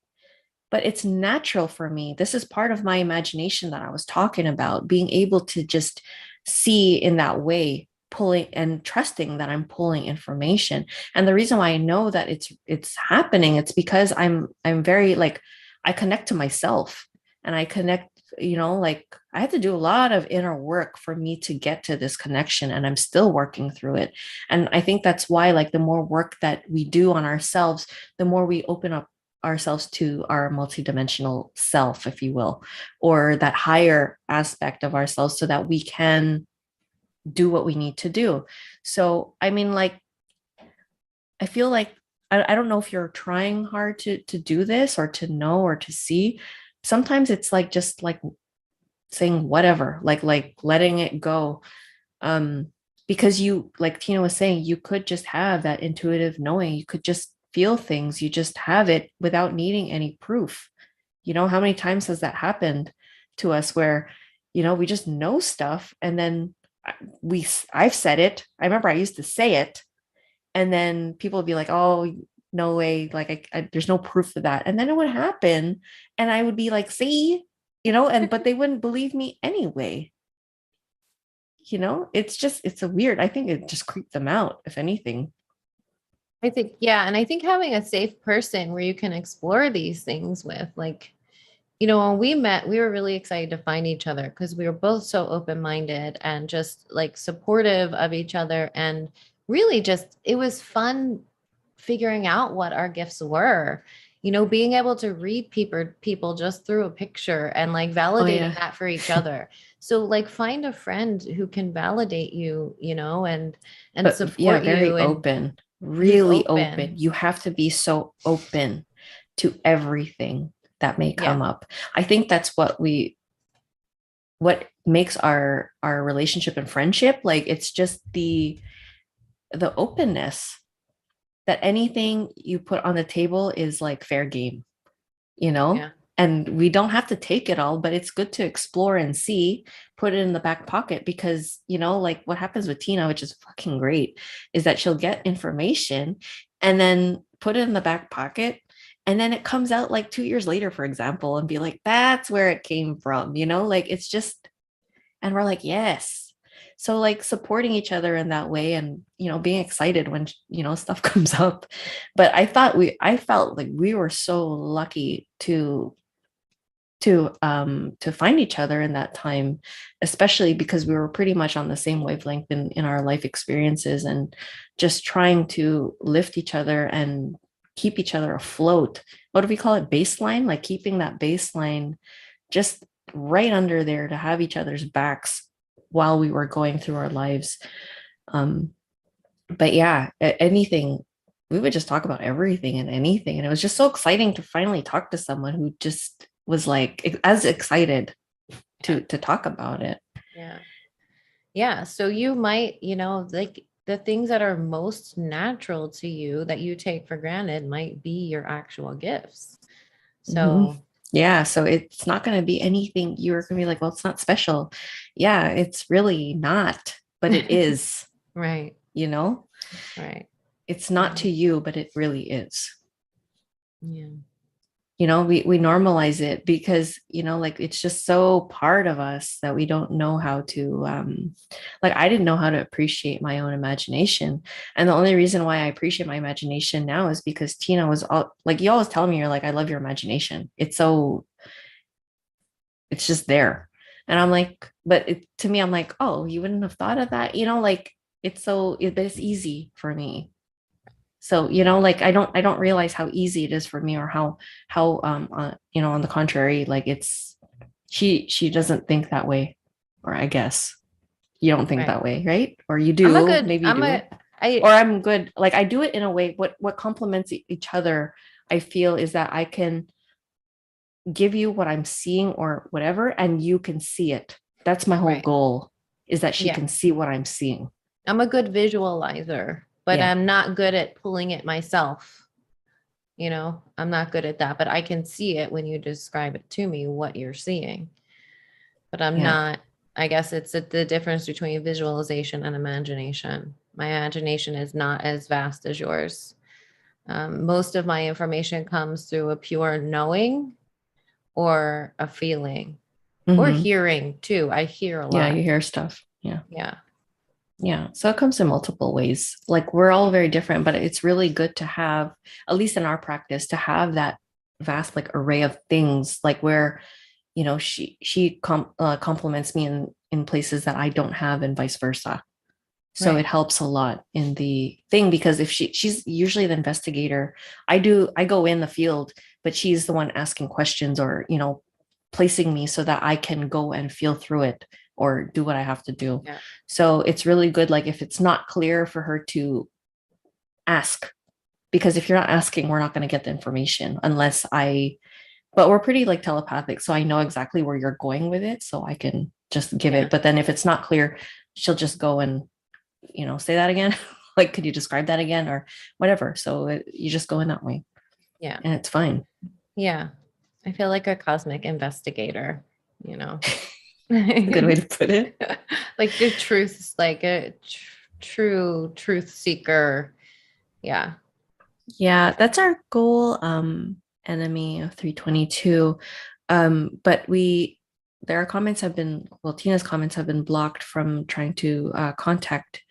but it's natural for me. This is part of my imagination that I was talking about, being able to just see in that way, pulling and trusting that I'm pulling information. And the reason why I know that it's happening, it's because I'm very like, I connect to myself, and I connect, like I had to do a lot of inner work for me to get to this connection, and I'm still working through it. And I think that's why, like, the more work that we do on ourselves, the more we open up ourselves to our multidimensional self, if you will, or that higher aspect of ourselves, so that we can do what we need to do. So, I mean, like, I feel like, I don't know if you're trying hard to do this or to know or to see. Sometimes it's like, just like saying whatever, like letting it go. Because you, like Tina was saying, you could just have that intuitive knowing. You could just feel things. You just have it without needing any proof. How many times has that happened to us where, we just know stuff, and then I've said it. I remember I used to say it, and then people would be like, oh, no way. Like, there's no proof of that. And then it would happen. And I would be like, see, but they wouldn't believe me anyway. It's a weird, I think it just creeped them out, if anything. I think, and I think having a safe person where you can explore these things with, like, when we met, we were really excited to find each other because we were both so open-minded and just like supportive of each other. And really just, it was fun figuring out what our gifts were, being able to read people just through a picture and like validating that for each other. So like, find a friend who can validate you, and support you. Very open, really open. You have to be so open to everything that may come up. I think that's what makes our relationship and friendship, like, it's just the openness, that anything you put on the table is like fair game, and we don't have to take it all, but it's good to explore and see, put it in the back pocket, because, like what happens with Tina, which is fucking great, is that she'll get information and then put it in the back pocket. And then it comes out like 2 years later, for example, and be like, that's where it came from, like, it's just, and we're like, yes. So like supporting each other in that way, and, being excited when, stuff comes up. But I felt like we were so lucky to find each other in that time, especially because we were pretty much on the same wavelength in our life experiences, and just trying to lift each other and keep each other afloat. What do we call it? Baseline, like keeping that baseline just right under there to have each other's backs while we were going through our lives. But yeah, anything, we would just talk about everything and anything. And it was just so exciting to finally talk to someone who just was like as excited to talk about it. Yeah. Yeah. So you might, like the things that are most natural to you that you take for granted might be your actual gifts. So yeah, so it's not going to be anything you're going to be like, well, it's not special. Yeah, it's really not, but it is. Right. Right. It's not to you, but it really is. Yeah. We normalize it because, like it's just so part of us that we don't know how to, like I didn't know how to appreciate my own imagination. And the only reason why I appreciate my imagination now is because Tina was all like, you always tell me, you're like, I love your imagination. It's just there. And I'm like, but to me, I'm like, oh, you wouldn't have thought of that, like but it's easy for me. So, like I don't realize how easy it is for me, or how on the contrary, like she doesn't think that way, or I guess you don't think that way, right? Or you do, maybe you do. Or I'm good. Like I do it in a way, what complements each other, I feel, is that I can give you what I'm seeing or whatever, and you can see it. That's my whole goal, is that she can see what I'm seeing. I'm a good visualizer, but I'm not good at pulling it myself. I'm not good at that, but I can see it when you describe it to me, what you're seeing. But I'm not, I guess it's the difference between visualization and imagination. My imagination is not as vast as yours. Most of my information comes through a pure knowing or a feeling or hearing too. I hear a lot. Yeah, you hear stuff. Yeah. Yeah. Yeah. So it comes in multiple ways. Like we're all very different, but it's really good to have, at least in our practice, to have that vast like array of things, like where, she compliments me in places that I don't have, and vice versa. So it helps a lot in the thing, because if she's usually the investigator, I go in the field, but she's the one asking questions, or, placing me so that I can go and feel through it or do what I have to do. Yeah. So it's really good. Like if it's not clear, for her to ask, because if you're not asking, we're not going to get the information but we're pretty like telepathic. So I know exactly where you're going with it. So I can just give it. But then if it's not clear, she'll just go and, say that again. Like, could you describe that again, or whatever? So you just go in that way. Yeah. And it's fine. Yeah. I feel like a cosmic investigator, Good way to put it. Like the truth, like a true truth seeker. Yeah. Yeah, that's our goal. Enemy of 322. But their comments have been, Tina's comments have been blocked from trying to contact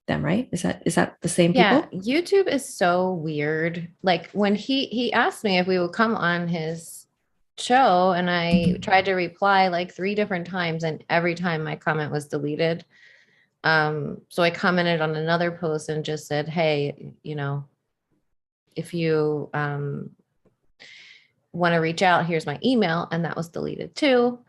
them, right? Is that the same people? Yeah, YouTube is so weird. Like when he asked me if we would come on his show, and I tried to reply like 3 different times, and every time my comment was deleted. So I commented on another post and just said, hey, if you want to reach out, here's my email, and that was deleted too.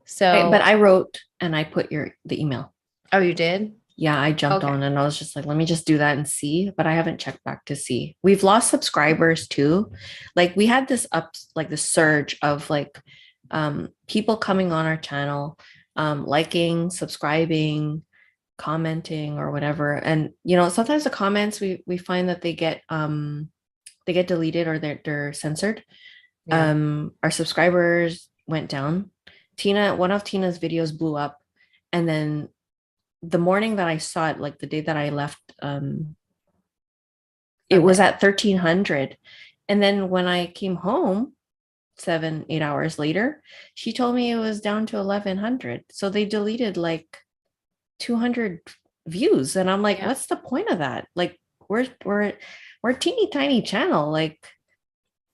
So but I wrote and I put the email. Oh, you did? Yeah, I jumped on and I was just like, let me just do that and see. But I haven't checked back to see. We've lost subscribers too. Like we had this the surge of like people coming on our channel, liking, subscribing, commenting or whatever. And sometimes the comments we find that they get deleted, or they're censored. Yeah. Our subscribers went down. One of Tina's videos blew up, and then the morning that I saw it, like the day that I left, it was at 1,300. And then when I came home 7-8 hours later, she told me it was down to 1,100. So they deleted like 200 views. And I'm like, what's the point of that? Like we're a teeny tiny channel. Like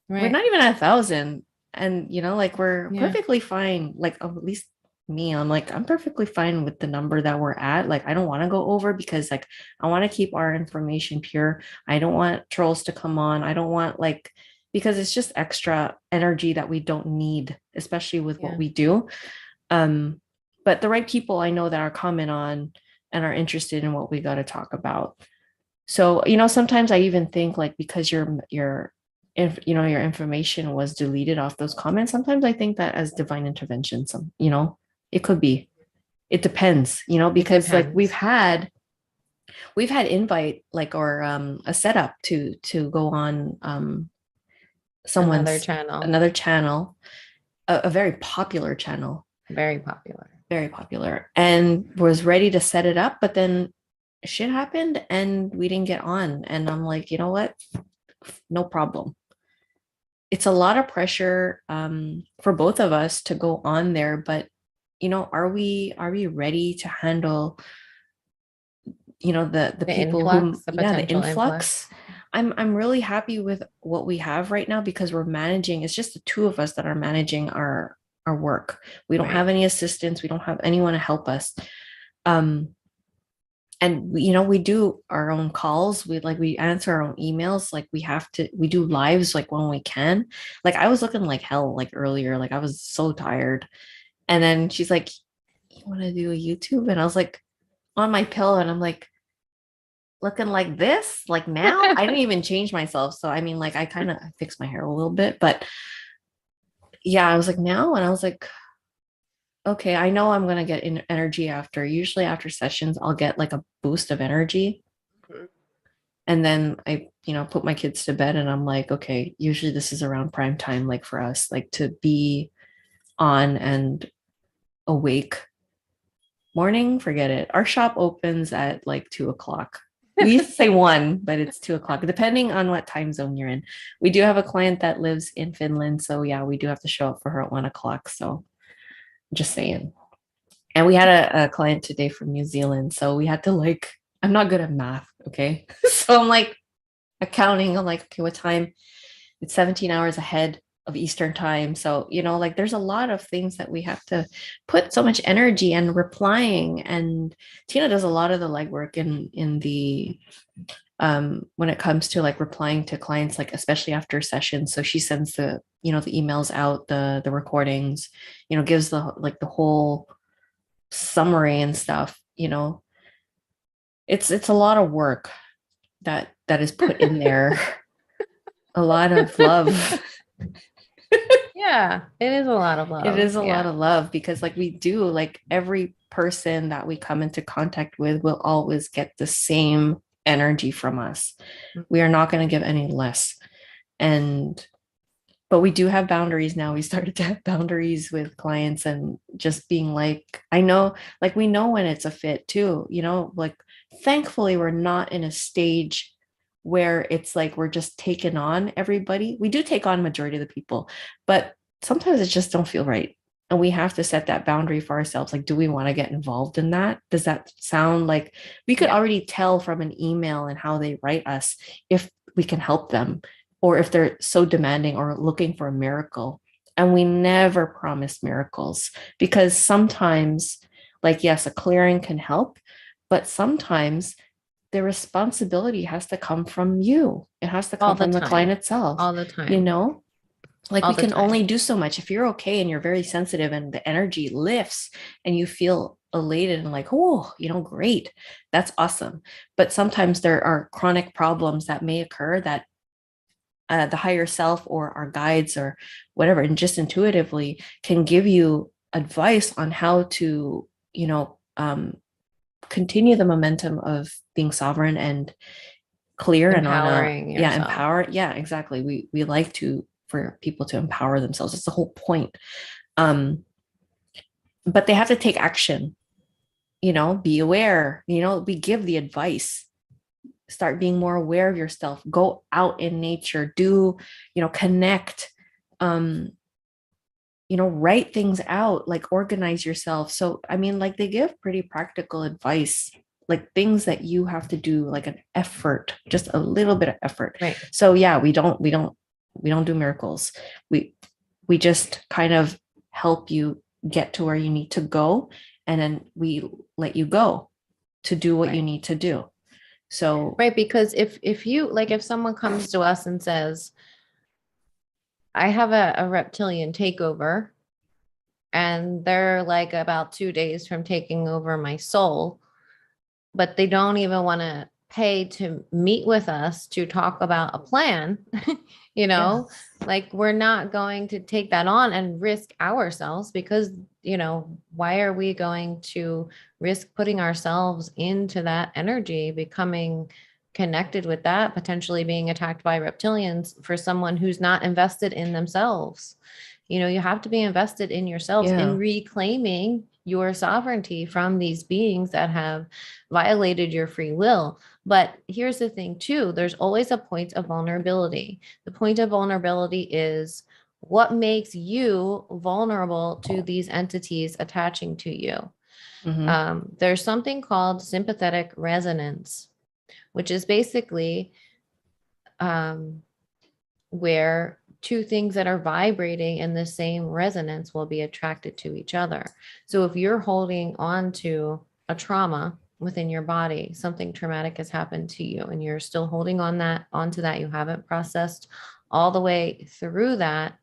we're not even 1,000. And like we're perfectly fine. Like at least me, I'm like, I'm perfectly fine with the number that we're at. Like I don't want to go over, because like I want to keep our information pure. I don't want trolls to come on. I don't want because it's just extra energy that we don't need, especially with what we do. But the right people I know that are coming on and are interested in what we got to talk about. So sometimes I even think like, because your information was deleted off those comments, sometimes I think that as divine intervention, It could be. It depends, you know, because like we've had invite like or a setup to go on someone's another channel, a very popular channel, very popular, and was ready to set it up, but then shit happened and we didn't get on. And I'm like, you know what? No problem. It's a lot of pressure for both of us to go on there, but you know, are we ready to handle, you know, the people influx, who, the influx. I'm really happy with what we have right now because we're managing, it's just the two of us that are managing our work. We don't have any assistants, we don't have anyone to help us. And you know, we do our own calls, we answer our own emails, like we do lives like when we can. Like I was looking like hell like earlier, like I was so tired. And then she's like, you want to do a YouTube? And I was like on my pillow and I'm like looking like this, like now. I didn't even change myself. So I mean, like I kind of fixed my hair a little bit, but yeah, I was like now, and I was like, okay, I know I'm gonna get in energy after. Usually after sessions, I'll get like a boost of energy. And then I, you know, put my kids to bed and I'm like, okay, usually this is around prime time, like for us, like to be on and awake. Morning, forget it. Our shop opens at like 2:00. We used to say 1, but it's 2:00, depending on what time zone you're in. We do have a client that lives in Finland. So yeah, we do have to show up for her at 1:00. So just saying. And we had a client today from New Zealand. So we had to like, I'm not good at math. Okay. So I'm like accounting. I'm like, okay, what time? It's 17 hours ahead of Eastern time. So, you know, like there's a lot of things that we have to put so much energy and replying. And Tina does a lot of the legwork in the when it comes to like replying to clients, like especially after sessions. So she sends the, you know, the emails out, the recordings, you know, gives the like the whole summary and stuff, you know. It's a lot of work that is put in there. A lot of love. Yeah, it is a lot of love. It is a lot of love because like we do, like every person that we come into contact with will always get the same energy from us. We are not going to give any less. But we do have boundaries now. We started to have boundaries with clients and just being like, I know, like we know when it's a fit too, you know, like thankfully we're not in a stage where it's like we're just taking on everybody. We do take on majority of the people, but sometimes it just don't feel right. And we have to set that boundary for ourselves. Like, do we want to get involved in that? Does that sound like we could already tell from an email and how they write us if we can help them or if they're so demanding or looking for a miracle? And we never promise miracles because sometimes, like, yes, a clearing can help, but sometimes the responsibility has to come from you. It has to come from the client itself. All the time. You know, like we can only do so much. If you're okay and you're very sensitive and the energy lifts and you feel elated and like, oh, you know, great. That's awesome. But sometimes there are chronic problems that may occur that the higher self or our guides or whatever, and just intuitively can give you advice on how to, you know, continue the momentum of being sovereign and clear empowering and empower. Yeah, exactly. We like for people to empower themselves. It's the whole point. But they have to take action, you know, be aware, you know, we give the advice, start being more aware of yourself, go out in nature, do, you know, connect, you know, write things out, like organize yourself. So, I mean, like they give pretty practical advice, like things that you have to do, like an effort, just a little bit of effort. Right. So yeah, we don't do miracles. We just kind of help you get to where you need to go. And then we let you go to do what you need to do. So, right. Because if you, like, if someone comes to us and says, I have a reptilian takeover and they're like about 2 days from taking over my soul, but they don't even want to pay to meet with us to talk about a plan, you know, like we're not going to take that on and risk ourselves because, you know, why are we going to risk putting ourselves into that energy, becoming connected with that, potentially being attacked by reptilians for someone who's not invested in themselves? You know, you have to be invested in yourselves, in reclaiming your sovereignty from these beings that have violated your free will. But here's the thing too, there's always a point of vulnerability. The point of vulnerability is what makes you vulnerable to these entities attaching to you. There's something called sympathetic resonance, which is basically where two things that are vibrating in the same resonance will be attracted to each other. So if you're holding on to a trauma within your body, something traumatic has happened to you, and you're still holding onto that, you haven't processed all the way through that,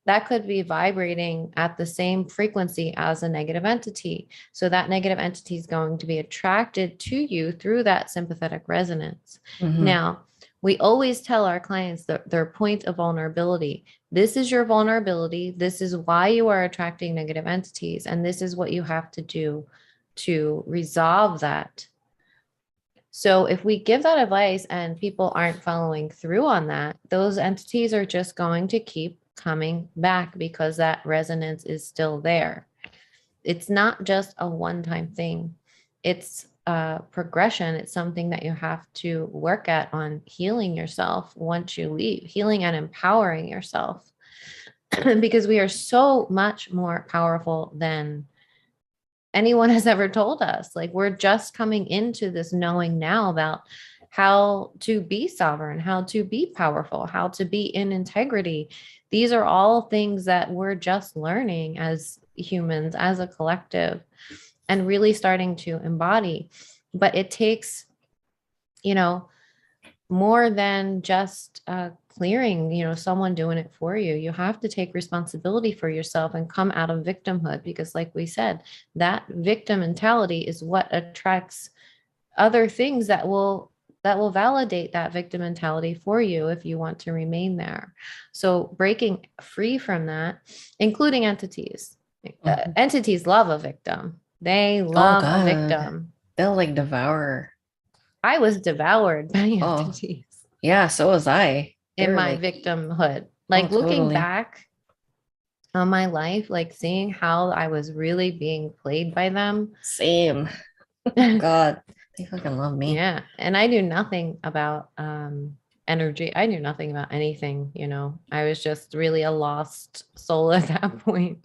that could be vibrating at the same frequency as a negative entity. So that negative entity is going to be attracted to you through that sympathetic resonance. Now, we always tell our clients that their point of vulnerability. This is your vulnerability. This is why you are attracting negative entities. And this is what you have to do to resolve that. So if we give that advice and people aren't following through on that, those entities are just going to keep coming back because that resonance is still there. It's not just a one-time thing. It's a progression. It's something that you have to work at on healing yourself once you leave, healing and empowering yourself, because we are so much more powerful than anyone has ever told us. Like, we're just coming into this knowing now about how to be sovereign, how to be powerful, how to be in integrity. These are all things that we're just learning as humans, as a collective, and really starting to embody. But it takes, you know, more than just clearing, you know, someone doing it for you. You have to take responsibility for yourself and come out of victimhood, because like we said, that victim mentality is what attracts other things that will validate that victim mentality for you if you want to remain there. So breaking free from that, including entities. Entities love a victim. They love a victim. They'll like devour. I was devoured by entities. Yeah, so was I. In my victimhood. Like looking back on my life, like seeing how I was really being played by them. Same. God, they fucking love me. Yeah. And I knew nothing about energy. I knew nothing about anything, you know. I was just really a lost soul at that point,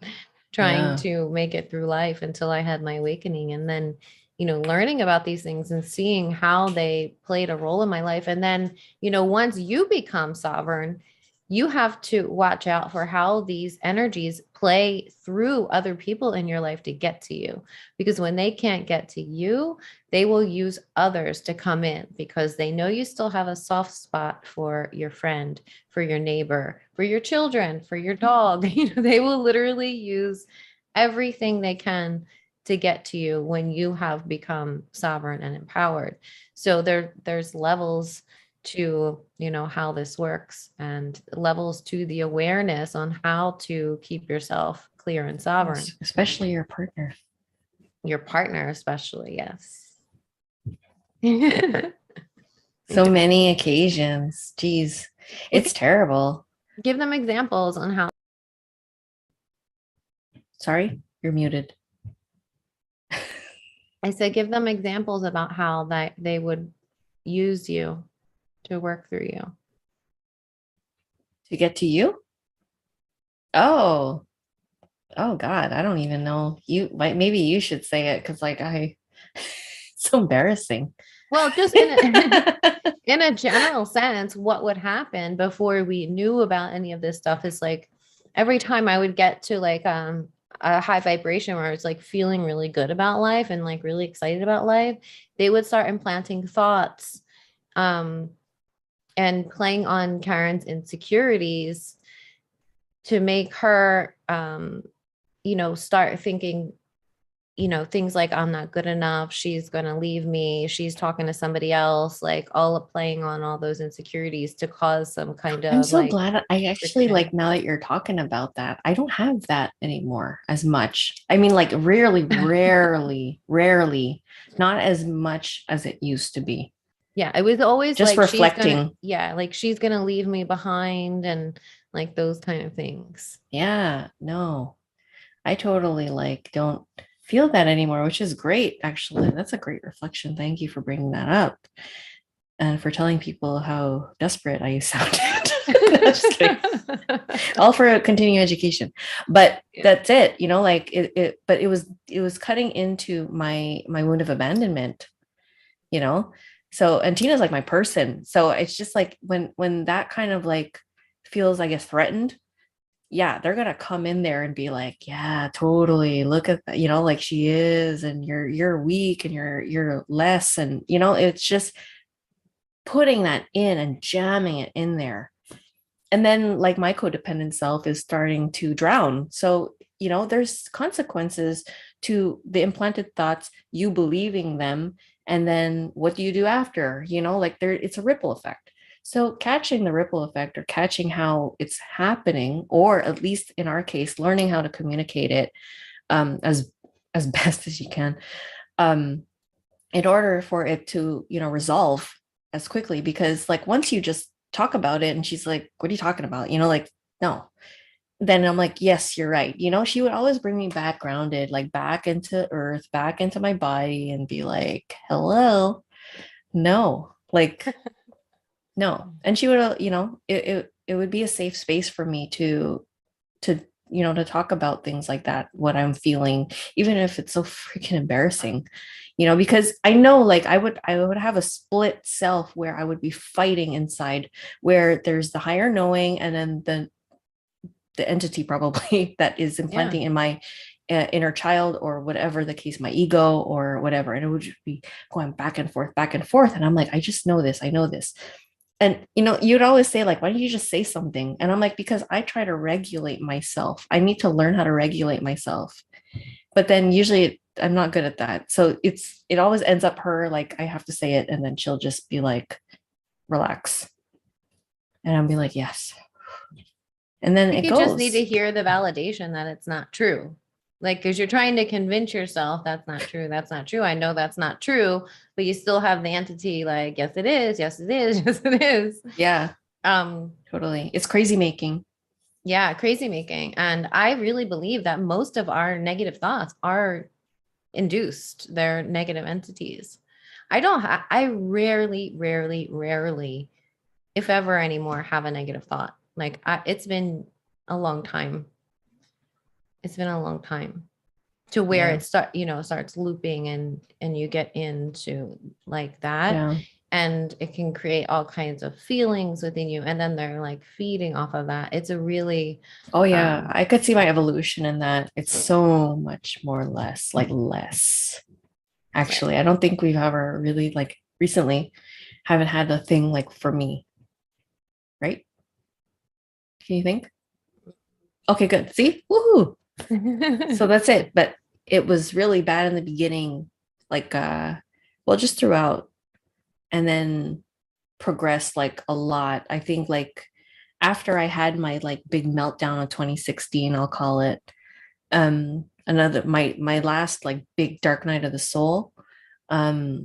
trying to make it through life until I had my awakening. And then, you know, learning about these things and seeing how they played a role in my life. And then, you know, once you become sovereign, you have to watch out for how these energies play through other people in your life to get to you. Because when they can't get to you, they will use others to come in, because they know you still have a soft spot for your friend, for your neighbor, for your children, for your dog. You know, they will literally use everything they can to get to you when you have become sovereign and empowered. So there's levels to, you know, how this works, and levels to the awareness on how to keep yourself clear and sovereign. Especially your partner. Your partner, especially, yes. So many occasions. Jeez, it's terrible. Give them examples on how. Sorry, you're muted. I said, give them examples about how that they would use you to work through you. To get to you? Oh God, I don't even know. You might, maybe you should say it, because like it's so embarrassing. Well, just in a general sense, what would happen before we knew about any of this stuff is like every time I would get to like a high vibration where it's like feeling really good about life and like really excited about life, they would start implanting thoughts and playing on Karen's insecurities to make her you know, start thinking, things like I'm not good enough, she's going to leave me, she's talking to somebody else, like all playing on all those insecurities to cause some kind of I'm so like glad I actually friction. like now that you're talking about that, I don't have that anymore as much. I mean, like rarely, not as much as it used to be. Yeah, it was always Just like reflecting. she's gonna leave me behind and like those kind of things. Yeah, no, I totally like don't feel that anymore, which is great. Actually, that's a great reflection. Thank you for bringing that up and for telling people how desperate I sounded. No, just kidding. All for continuing education, but Yeah. that's it. Like but it was cutting into my wound of abandonment. You know, so and Tina's like my person. So it's just like when that kind of like feels, I guess, threatened. Yeah, they're gonna come in there and be like, yeah, totally. Look at that, like she is, and you're weak and you're less, and it's just putting that in and jamming it in there. And then like my codependent self is starting to drown. So, there's consequences to the implanted thoughts, you believing them. And then what do you do after? Like it's a ripple effect. So catching the ripple effect or catching how it's happening, or at least in our case, learning how to communicate it as best as you can, in order for it to, resolve as quickly. Because like once you just talk about it and she's like, what are you talking about? Like, no. Then I'm like, yes, you're right. She would always bring me back grounded, like back into earth, back into my body, and be like, hello, no, like, no. And she would, it would be a safe space for me to, to talk about things like that, what I'm feeling, even if it's so freaking embarrassing, because I know like I would have a split self where I would be fighting inside, where there's the higher knowing and then the entity probably that is implanting in my inner child, or whatever the case, my ego or whatever. And it would just be going back and forth, back and forth. And I'm like, I just know this. I know this. And, you'd always say like, why don't you just say something? And I'm like, because I try to regulate myself. I need to learn how to regulate myself. But then usually I'm not good at that. So it always ends up her, like, I have to say it. And then she'll just be like, relax. And I'll be like, yes. And then it You goes. just need to hear the validation that it's not true. Like, because you're trying to convince yourself that's not true. That's not true. I know that's not true, but you still have the entity like, yes, it is. Yes, it is. Yes, it is. Yeah. Totally. It's crazy making. Yeah. Crazy making. And I really believe that most of our negative thoughts are induced. They're negative entities. I rarely, if ever anymore, have a negative thought. Like it's been a long time. It's been a long time to where it starts looping and you get into like that. Yeah. And it can create all kinds of feelings within you. And then they're like feeding off of that. It's a really, oh yeah, I could see my evolution in that. It's so much more less. Actually, right. I don't think we've ever really like recently haven't had a thing like for me. Right? Can you think? Okay, good. See? Woohoo. So that's it. But it was really bad in the beginning, like just throughout, and then progressed like a lot. I think like after I had my like big meltdown of 2016, I'll call it, another my last like big dark night of the soul, I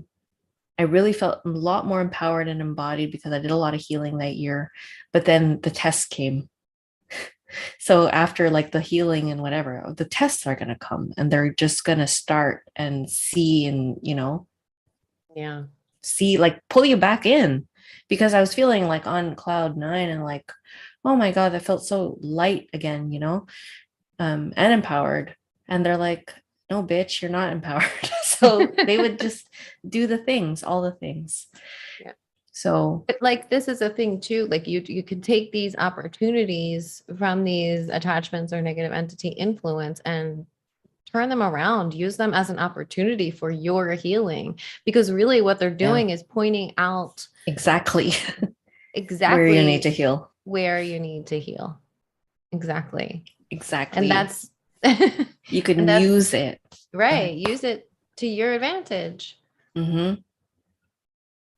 really felt a lot more empowered and embodied because I did a lot of healing that year. But then the tests came. So after like the healing and whatever, the tests are going to come and they're just going to start and see, and, see, like pull you back in, because I was feeling like on cloud nine and like, oh my God, I felt so light again, and empowered. And they're like, no, bitch, you're not empowered. So they would just do the things, all the things. Yeah. So but like this is a thing too, like you could take these opportunities from these attachments or negative entity influence and turn them around, use them as an opportunity for your healing, because really what they're doing is pointing out exactly where you need to heal. Exactly. And that's You can And use it. right. Use it to your advantage. Mm-hmm.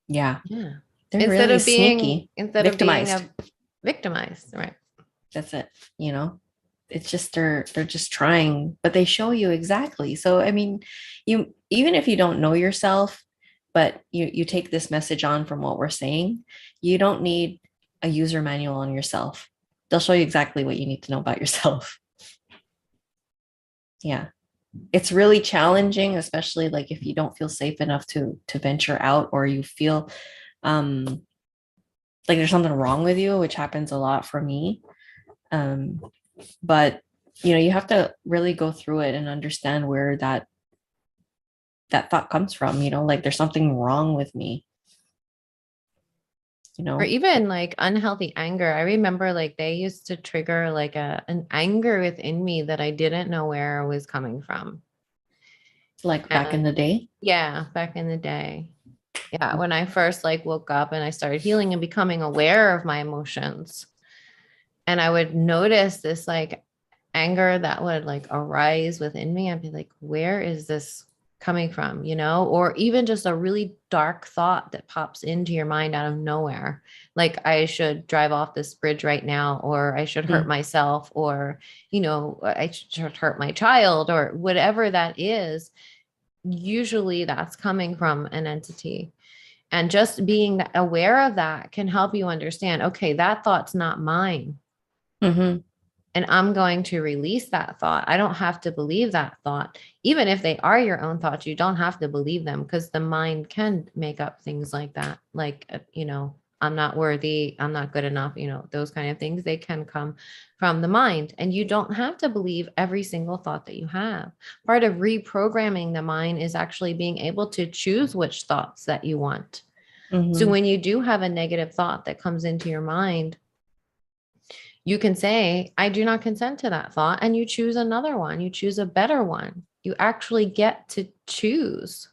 Yeah. Yeah. They're really sneaky. Instead of being Victimized. a victimized, right? That's it. You know, it's just they're just trying, but they show you exactly. So I mean, you even if you don't know yourself, but you take this message on from what we're saying, you don't need a user manual on yourself. They'll show you exactly what you need to know about yourself. Yeah. It's really challenging, especially like if you don't feel safe enough to venture out, or you feel um like there's something wrong with you, which happens a lot for me. Um, but you know, you have to really go through it and understand where that thought comes from, you know, like there's something wrong with me, you Or know. even like unhealthy anger. I remember like they used to trigger like an anger within me that I didn't know where it was coming from. Like back in And the day. yeah, back in the day. Yeah, when I first like woke up and I started healing and becoming aware of my emotions. And I would notice this like anger that would like arise within me. I'd be like, where is this coming from? You know, or even just a really dark thought that pops into your mind out of nowhere. Like, I should drive off this bridge right now, or I should hurt Mm. myself, or, you know, I should hurt my child, or whatever that is. Usually that's coming from an entity. And just being aware of that can help you understand, okay, that thought's not mine. Mm-hmm. And I'm going to release that thought. I don't have to believe that thought. Even if they are your own thoughts, you don't have to believe them, because the mind can make up things like that. Like, you know, I'm not worthy, I'm not good enough, you know, those kind of things. They can come from the mind. And you don't have to believe every single thought that you have. Part of reprogramming the mind is actually being able to choose which thoughts that you want. So Mm-hmm. when you do have a negative thought that comes into your mind, you can say, I do not consent to that thought. And you choose another one. You choose a better one. You actually get to choose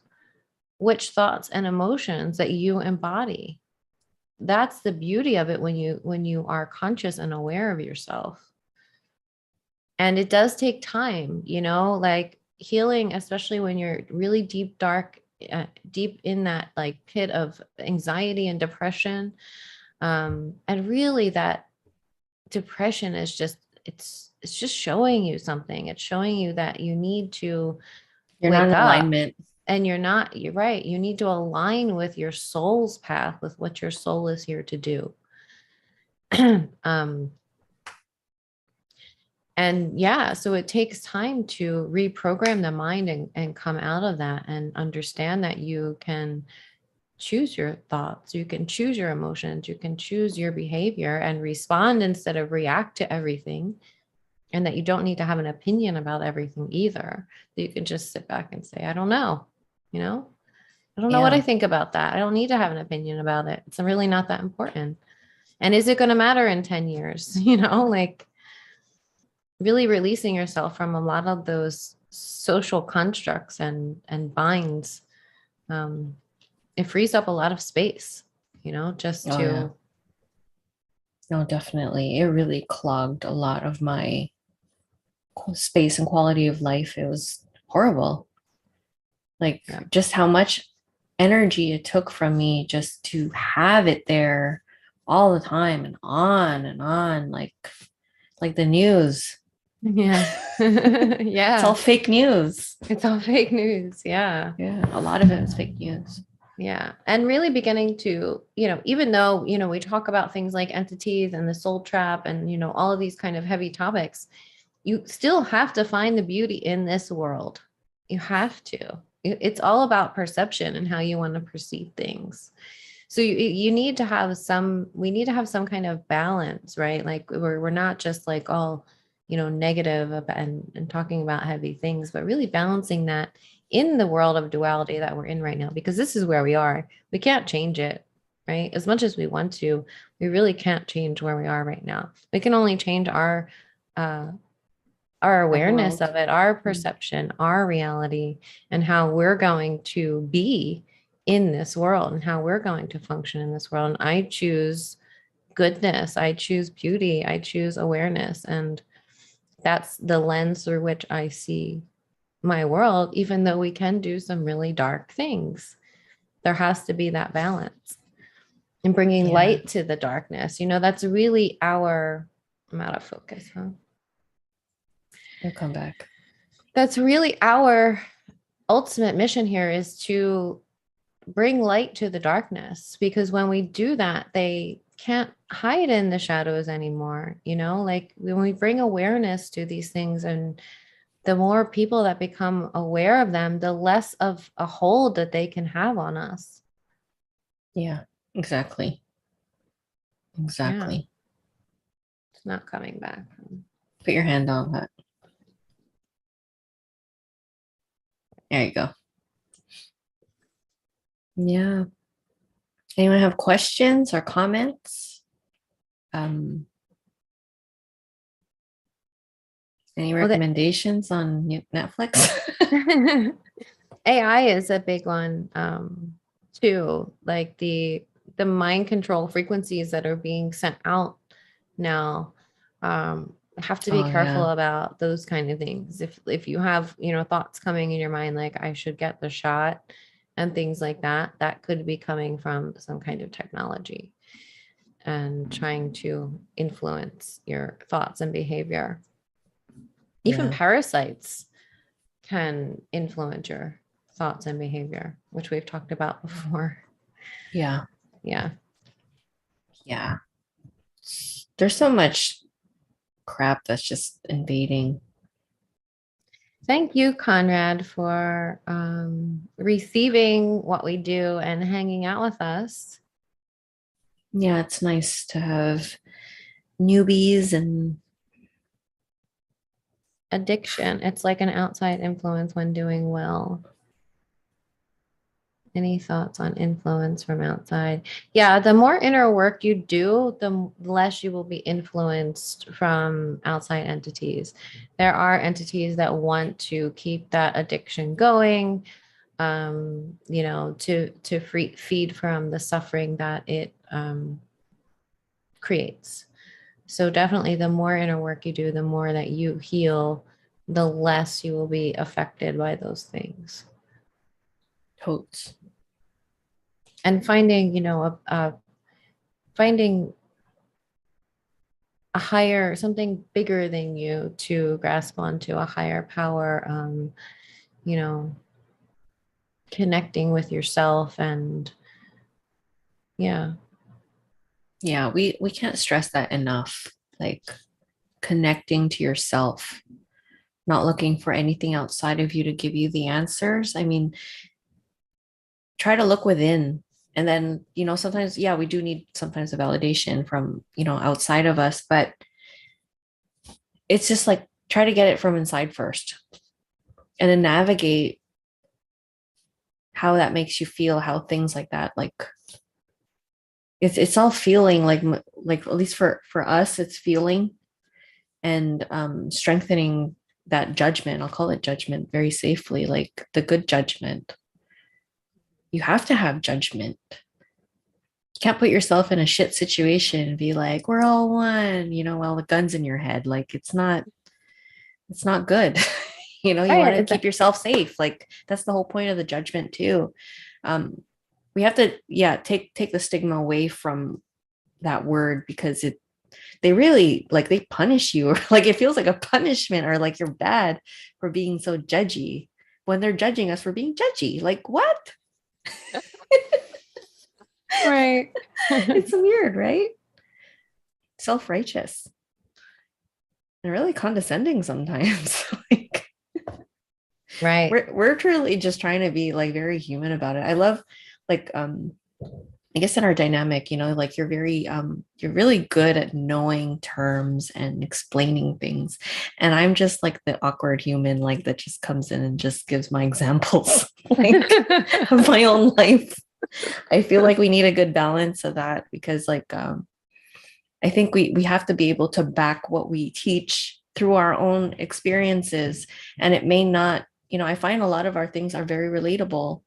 which thoughts and emotions that you embody. That's the beauty of it when you are conscious and aware of yourself. And it does take time, you know, like healing, especially when you're really deep, dark, deep in that like pit of anxiety and depression. And really that depression is just it's just showing you something. It's showing you that you need to You're not wake in up. alignment. And you're right, you need to align with your soul's path, with what your soul is here to do. um and yeah, so it takes time to reprogram the mind and come out of that and understand that you can choose your thoughts, you can choose your emotions, you can choose your behavior and respond instead of react to everything. And that you don't need to have an opinion about everything either. That you can just sit back and say, I don't know, you know, I don't know what I Yeah. think about that. I don't need to have an opinion about it. It's really not that important. And is it going to matter in 10 years? You know, like really releasing yourself from a lot of those social constructs and binds. Um, it frees up a lot of space, you know, just Oh yeah. to, No, definitely. It really clogged a lot of my space and quality of life. It was horrible. Like yeah. just how much energy it took from me just to have it there all the time and on and on, like the news. Yeah. It's all Yeah. fake news. It's all fake news. Yeah. Yeah, a lot of it is fake news. Yeah. And really beginning to, you know, even though, you know, we talk about things like entities and the soul trap and, you know, all of these kind of heavy topics, you still have to find the beauty in this world. You have to. It's all about perception and how you want to perceive things. So you need to have we need to have some kind of balance, right? Like we're not just like all, you know, negative and talking about heavy things, but really balancing that in the world of duality that we're in right now, because this is where we are. We can't change it, right? As much as we want to, we really can't change where we are right now. We can only change uh, our Our awareness world. of it, our perception, our reality, and how we're going to be in this world and how we're going to function in this world. And I choose goodness, I choose beauty, I choose awareness. And that's the lens through which I see my world, even though we can do some really dark things. There has to be that balance and bringing light to the darkness. That's really I'm out of focus, huh? You'll come back. That's really our ultimate mission here, is to bring light to the darkness, because when we do that, they can't hide in the shadows anymore. Like when we bring awareness to these things, and the more people that become aware of them, the less of a hold that they can have on us. Yeah, exactly. Yeah. It's not coming back. Put your hand on that. There you go. Yeah. Anyone have questions or comments? Any recommendations on Netflix? AI is a big one too. Like the mind control frequencies that are being sent out now. Have to be careful about those kind of things. If you have, thoughts coming in your mind, like I should get the shot and things like that, that could be coming from some kind of technology and trying to influence your thoughts and behavior. Even parasites can influence your thoughts and behavior, which we've talked about before. Yeah. There's so much crap that's just invading. Thank you, Conrad, for receiving what we do and hanging out with us. Yeah, it's nice to have newbies and addiction. It's like an outside influence when doing well. Any thoughts on influence from outside? Yeah, the more inner work you do, the less you will be influenced from outside entities. There are entities that want to keep that addiction going, to feed from the suffering that it creates. So definitely the more inner work you do, the more that you heal, the less you will be affected by those things. Totes. And finding, finding a higher, something bigger than you to grasp onto, a higher power, connecting with yourself. And yeah, we can't stress that enough. Like connecting to yourself, not looking for anything outside of you to give you the answers. I mean, try to look within. And then, sometimes, we do need sometimes a validation from, outside of us, but it's just like, try to get it from inside first and then navigate how that makes you feel, how things like that, like it's all feeling, like at least for us, it's feeling and strengthening that judgment. I'll call it judgment very safely, like the good judgment. You have to have judgment. You can't put yourself in a shit situation and be like, we're all one, while the gun's in your head. Like it's not good. You want to keep yourself safe. Like that's the whole point of the judgment too. We have to, take the stigma away from that word, because they really, like, they punish you, or like it feels like a punishment, or like you're bad for being so judgy when they're judging us for being judgy. Like what? Right. It's weird, right? Self-righteous and really condescending sometimes. Like, right. We're truly just trying to be like very human about it. I love, like, I guess in our dynamic, like you're really good at knowing terms and explaining things. And I'm just like the awkward human, like that just comes in and just gives my examples like of my own life. I feel like we need a good balance of that, because like, I think we have to be able to back what we teach through our own experiences. And it may not, I find a lot of our things are very relatable,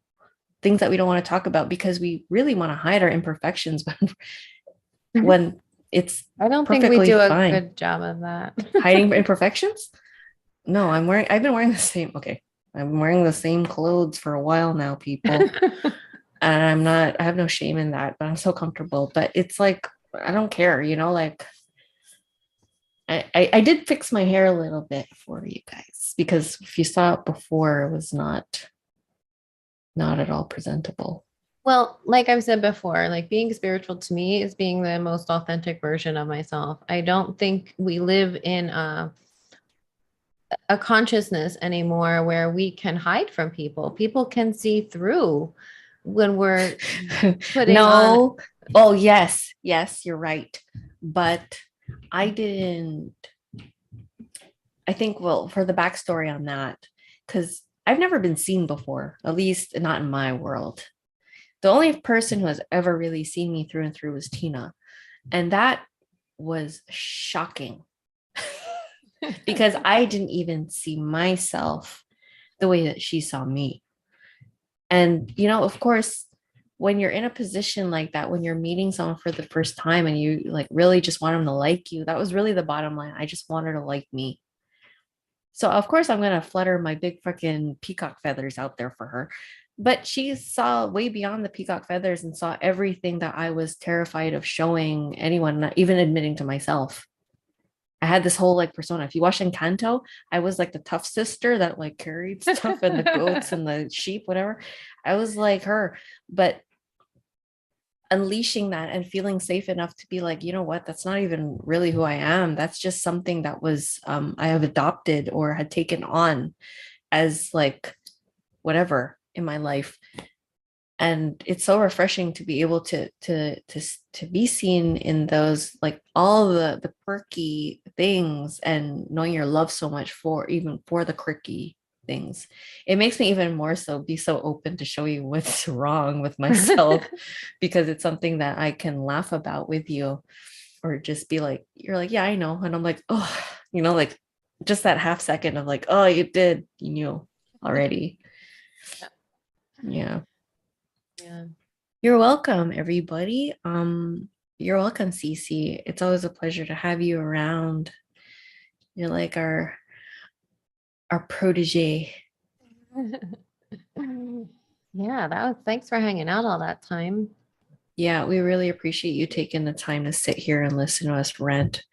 things that we don't want to talk about because we really want to hide our imperfections. But when It's I don't think we perfectly do a fine. good job of that. Hiding imperfections? No, I've been wearing the same, okay. I'm wearing the same clothes for a while now, people. And I have no shame in that, but I'm so comfortable. But it's like, I don't care, like I did fix my hair a little bit for you guys because if you saw it before, it was not at all presentable. Well, like I've said before, like being spiritual to me is being the most authentic version of myself. I don't think we live in a consciousness anymore where we can hide from people. People can see through when we're putting on. No. Oh, yes. Yes, you're right. But I didn't, I think, well, for the backstory on that, because I've never been seen before, at least not in my world. The only person who has ever really seen me through and through was Tina. And that was shocking because I didn't even see myself the way that she saw me. And, of course, when you're in a position like that, when you're meeting someone for the first time and you like really just want them to like you, that was really the bottom line. I just want her to like me. So of course I'm gonna flutter my big fucking peacock feathers out there for her. But she saw way beyond the peacock feathers and saw everything that I was terrified of showing anyone, not even admitting to myself. I had this whole like persona. If you watch Encanto, I was like the tough sister that like carried stuff and the goats and the sheep, whatever. I was like her, but unleashing that and feeling safe enough to be like, you know what, that's not even really who I am. That's just something that was I have adopted or had taken on as like whatever in my life. And it's so refreshing to be able to be seen in those like all the quirky things and knowing your love so much for even for the quirky things. It makes me even more so be so open to show you what's wrong with myself because it's something that I can laugh about with you or just be like, you're like, yeah, I know. And I'm like, oh, like just that half second of like, oh, you knew already. Yeah. Yeah. You're welcome, everybody. You're welcome, Cece. It's always a pleasure to have you around. You're like our protege. Yeah, that was thanks for hanging out all that time. Yeah, we really appreciate you taking the time to sit here and listen to us rant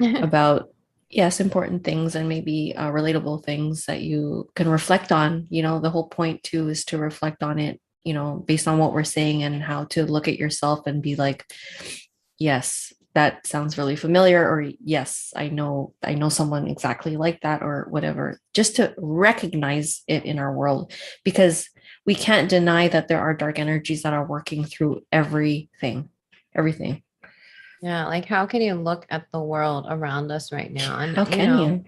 about, yes, important things and maybe relatable things that you can reflect on. The whole point too is to reflect on it, based on what we're saying and how to look at yourself and be like, yes, that sounds really familiar, or yes, I know someone exactly like that, or whatever, just to recognize it in our world, because we can't deny that there are dark energies that are working through everything. Yeah, like how can you look at the world around us right now? And How can you?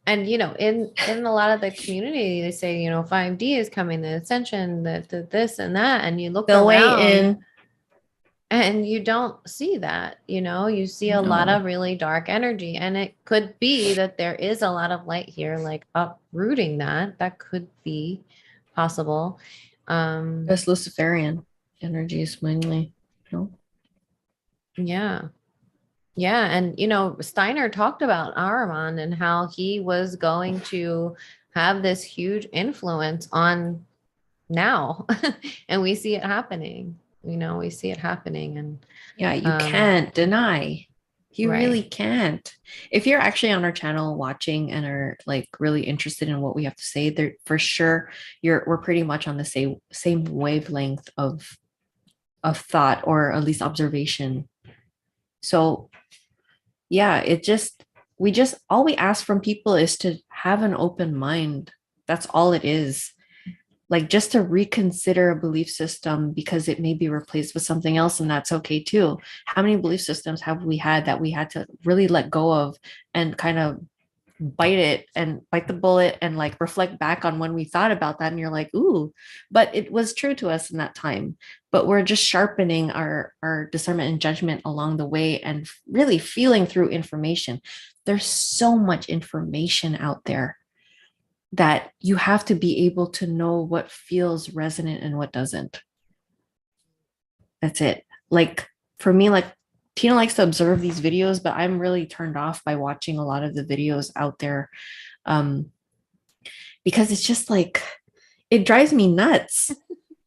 And in a lot of the community, they say, 5D is coming, the ascension, the this and that, and you look Still around waiting. and you don't see that, you see a lot No. of really dark energy. And it could be that there is a lot of light here, like uprooting that. That could be possible. That's Luciferian energies mainly. No. Yeah. Yeah. And, Steiner talked about Ahriman and how he was going to have this huge influence on now. And we see it happening. We see it happening. And Yeah, you can't deny. You right. really can't. If you're actually on our channel watching and are like really interested in what we have to say, there for sure we're pretty much on the same wavelength of thought, or at least observation. So yeah, we just all we ask from people is to have an open mind. That's all it is. Like just to reconsider a belief system because it may be replaced with something else, and that's okay too. How many belief systems have we had that we had to really let go of and kind of bite the bullet and like reflect back on when we thought about that, and you're like, ooh, but it was true to us in that time. But we're just sharpening our discernment and judgment along the way and really feeling through information. There's so much information out there that you have to be able to know what feels resonant and what doesn't. That's it. Like for me, like Tina likes to observe these videos, but I'm really turned off by watching a lot of the videos out there, because it's just like, it drives me nuts.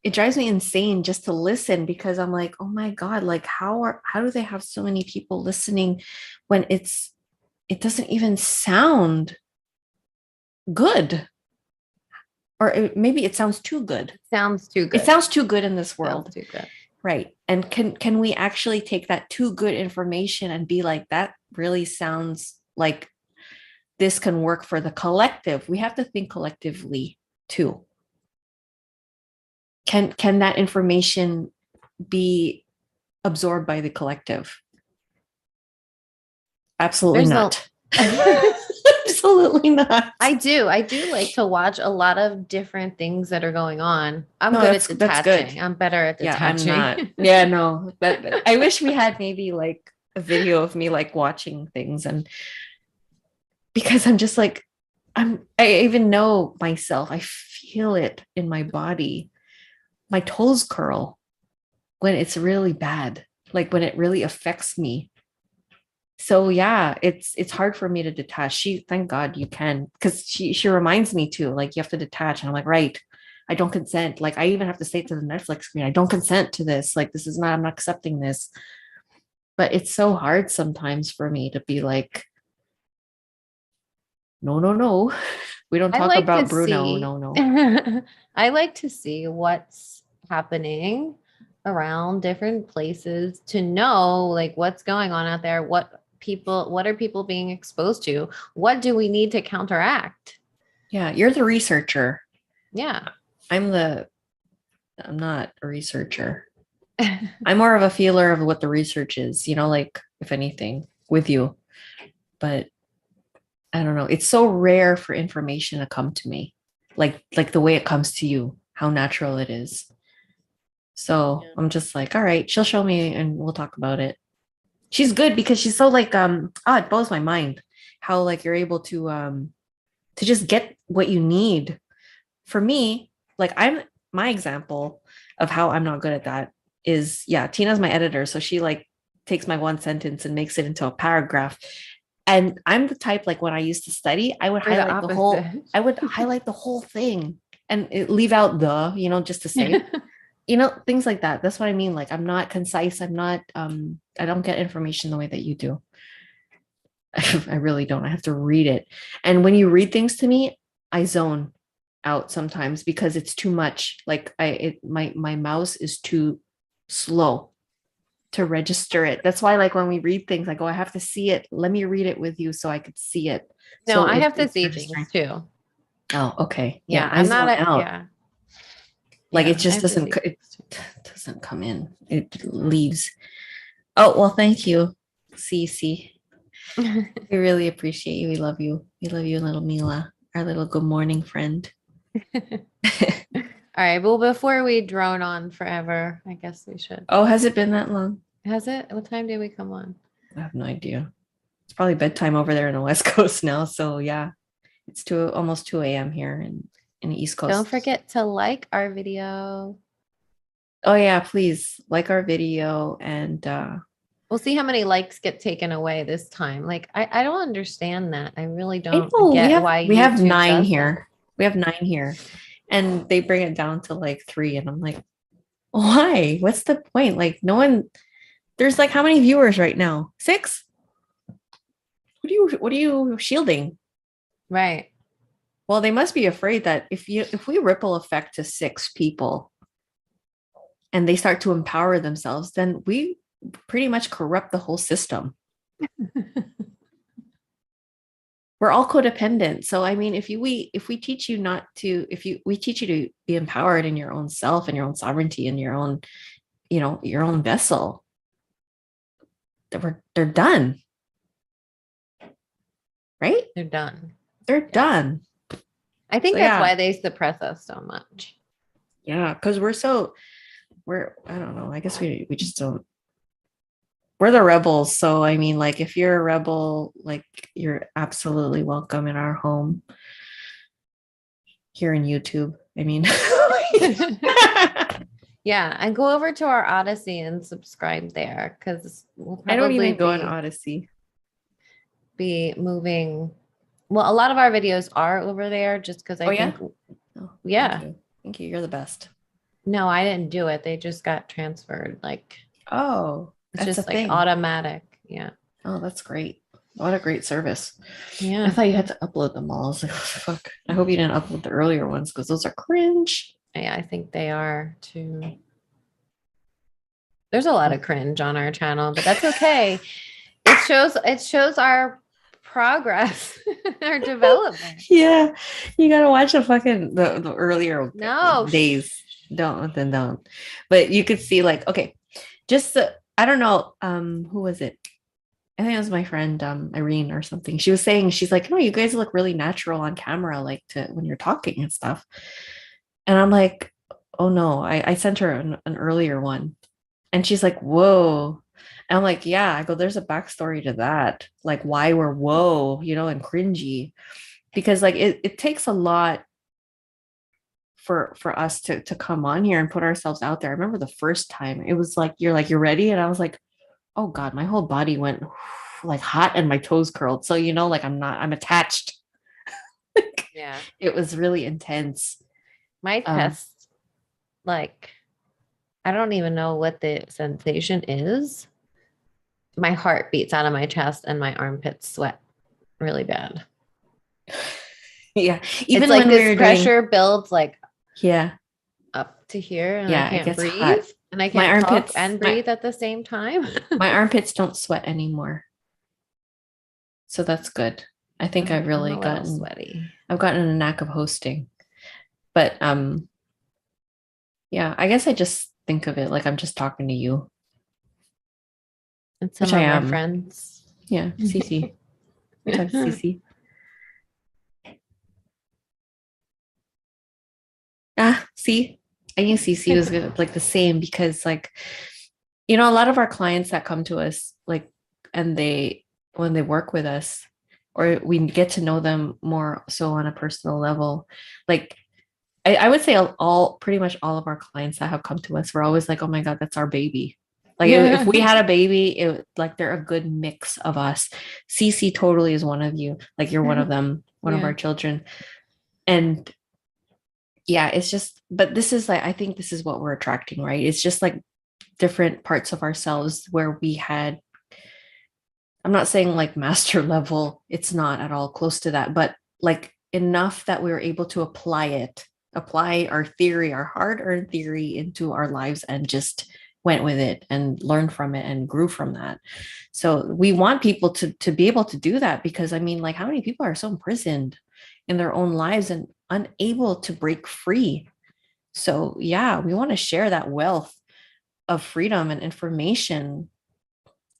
It drives me insane just to listen, because I'm like, oh my God, like how do they have so many people listening when it doesn't even sound good, or maybe it sounds too good. It sounds too good. It sounds too good in this world. Sounds too good. Right. And can we actually take that too good information and be like, that really sounds like this can work for the collective? We have to think collectively too. Can that information be absorbed by the collective? Absolutely not. Absolutely not. I do like to watch a lot of different things that are going on. I'm good at detaching. I'm better at detaching. Yeah, I'm not. Yeah, no. But I wish we had maybe like a video of me like watching things, and because I'm just like, I even know myself. I feel it in my body. My toes curl when it's really bad, like when it really affects me. So yeah, it's hard for me to detach. Thank God you can, because she reminds me too, like you have to detach. And I'm like, right, I don't consent. Like I even have to say it to the Netflix screen, I don't consent to this. Like this is not, I'm not accepting this. But it's so hard sometimes for me to be like, no. We don't talk about Bruno. No. I like to see what's happening around different places to know like what's going on out there, what are people being exposed to, what do we need to counteract. Yeah, you're the researcher. Yeah, I'm not a researcher. I'm more of a feeler of what the research is, like if anything with you. But I don't know, it's so rare for information to come to me like the way it comes to you, how natural it is. So I'm just like, all right, she'll show me and we'll talk about it. She's good because she's so like, it blows my mind how like you're able to just get what you need. For me, like my example of how I'm not good at that is, Tina's my editor. So she like takes my one sentence and makes it into a paragraph. And I'm the type, like when I used to study, I would highlight the whole thing and leave out just to say things like that. That's what I mean. Like, I'm not concise. I'm not, I don't get information the way that you do. I really don't. I have to read it. And when you read things to me, I zone out sometimes because it's too much. Like my mouse is too slow to register it. That's why like when we read things, I go, I have to see it. Let me read it with you so I could see it. No, so I have to see things too. Oh, okay. Yeah, I'm not out. Like it just doesn't come in. It leaves. Oh, well, thank you, Cece. We really appreciate you. We love you. We love you, little Mila, our little good morning friend. All right. Well, before we drone on forever, I guess we should. Oh, has it been that long? Has it? What time did we come on? I have no idea. It's probably bedtime over there in the West Coast now. So yeah, it's almost 2 a.m. here in the East Coast. Don't forget to like our video. Oh yeah, please like our video, and we'll see how many likes get taken away this time. Like I don't understand that. I really don't get why we have 9 here. We have 9 here. And they bring it down to like 3. And I'm like, why? What's the point? Like no one, there's like how many viewers right now? 6? What are you shielding? Right. Well, they must be afraid that if we ripple effect to 6 people and they start to empower themselves, then we pretty much corrupt the whole system. We're all codependent. So, I mean, if we teach you we teach you to be empowered in your own self and your own sovereignty and your own, your own vessel, they're done. Right? They're done. They're done. I think that's why they suppress us so much. Yeah. Cause I don't know. I guess we just don't. We're the rebels. So, I mean, like, if you're a rebel, like, you're absolutely welcome in our home here in YouTube. I mean, Yeah, and go over to our Odyssey and subscribe there because we'll I don't probably even go on Odyssey. be moving. Well, a lot of our videos are over there just because I think, Oh, yeah. Thank you. You're the best. No, I didn't do it. They just got transferred. Like, Oh, it's that's just a like thing. automatic. Yeah. Oh, that's great. What a great service. Yeah. I thought you had to upload them all. I was like, fuck. I hope you didn't upload the earlier ones because those are cringe. Yeah, I think they are too. There's a lot of cringe on our channel, but that's okay. It shows our progress, our development. Yeah, you gotta watch the earlier No. days. Don't. But you could see like, okay, just I don't know, who was it? I think it was my friend Irene or something. She was saying, she's like, no, you guys look really natural on camera, like to when you're talking and stuff. And I'm like, oh no, I sent her an earlier one. And she's like, whoa. And I'm like, yeah, I go, there's a backstory to that. Like why we're whoa, and cringy. Because like it takes a lot for us to come on here and put ourselves out there. I remember the first time it was like, you're ready. And I was like, oh God, my whole body went like hot and my toes curled. So, like I'm attached. Yeah. It was really intense. My chest, like, I don't even know what the sensation is. My heart beats out of my chest and my armpits sweat really bad. Yeah. Even it's like when this we were pressure builds like up to here and yeah, I can't breathe hot. and I can't talk and breathe at the same time. My armpits don't sweat anymore. So that's good. I think I've really gotten sweaty. I've gotten a knack of hosting. But yeah, I guess I just think of it like I'm just talking to you. And some of our friends. Yeah, Cece. What's up, Cece? See, I knew Cece was good, like the same because like, a lot of our clients that come to us, like, and when they work with us or we get to know them more so on a personal level, like I would say pretty much all of our clients that have come to us, we're always like, oh my God, that's our baby. Like if we had a baby, like they're a good mix of us. Cece totally is one of you. Like you're one of them, one of our children. And yeah, it's just, but this is like, I think this is what we're attracting, right? It's just like different parts of ourselves where we had, I'm not saying like master level, it's not at all close to that, but like enough that we were able to apply our theory, our hard-earned theory into our lives and just went with it and learned from it and grew from that. So we want people to be able to do that because I mean, like how many people are so imprisoned in their own lives and unable to break free? So yeah, we want to share that wealth of freedom and information.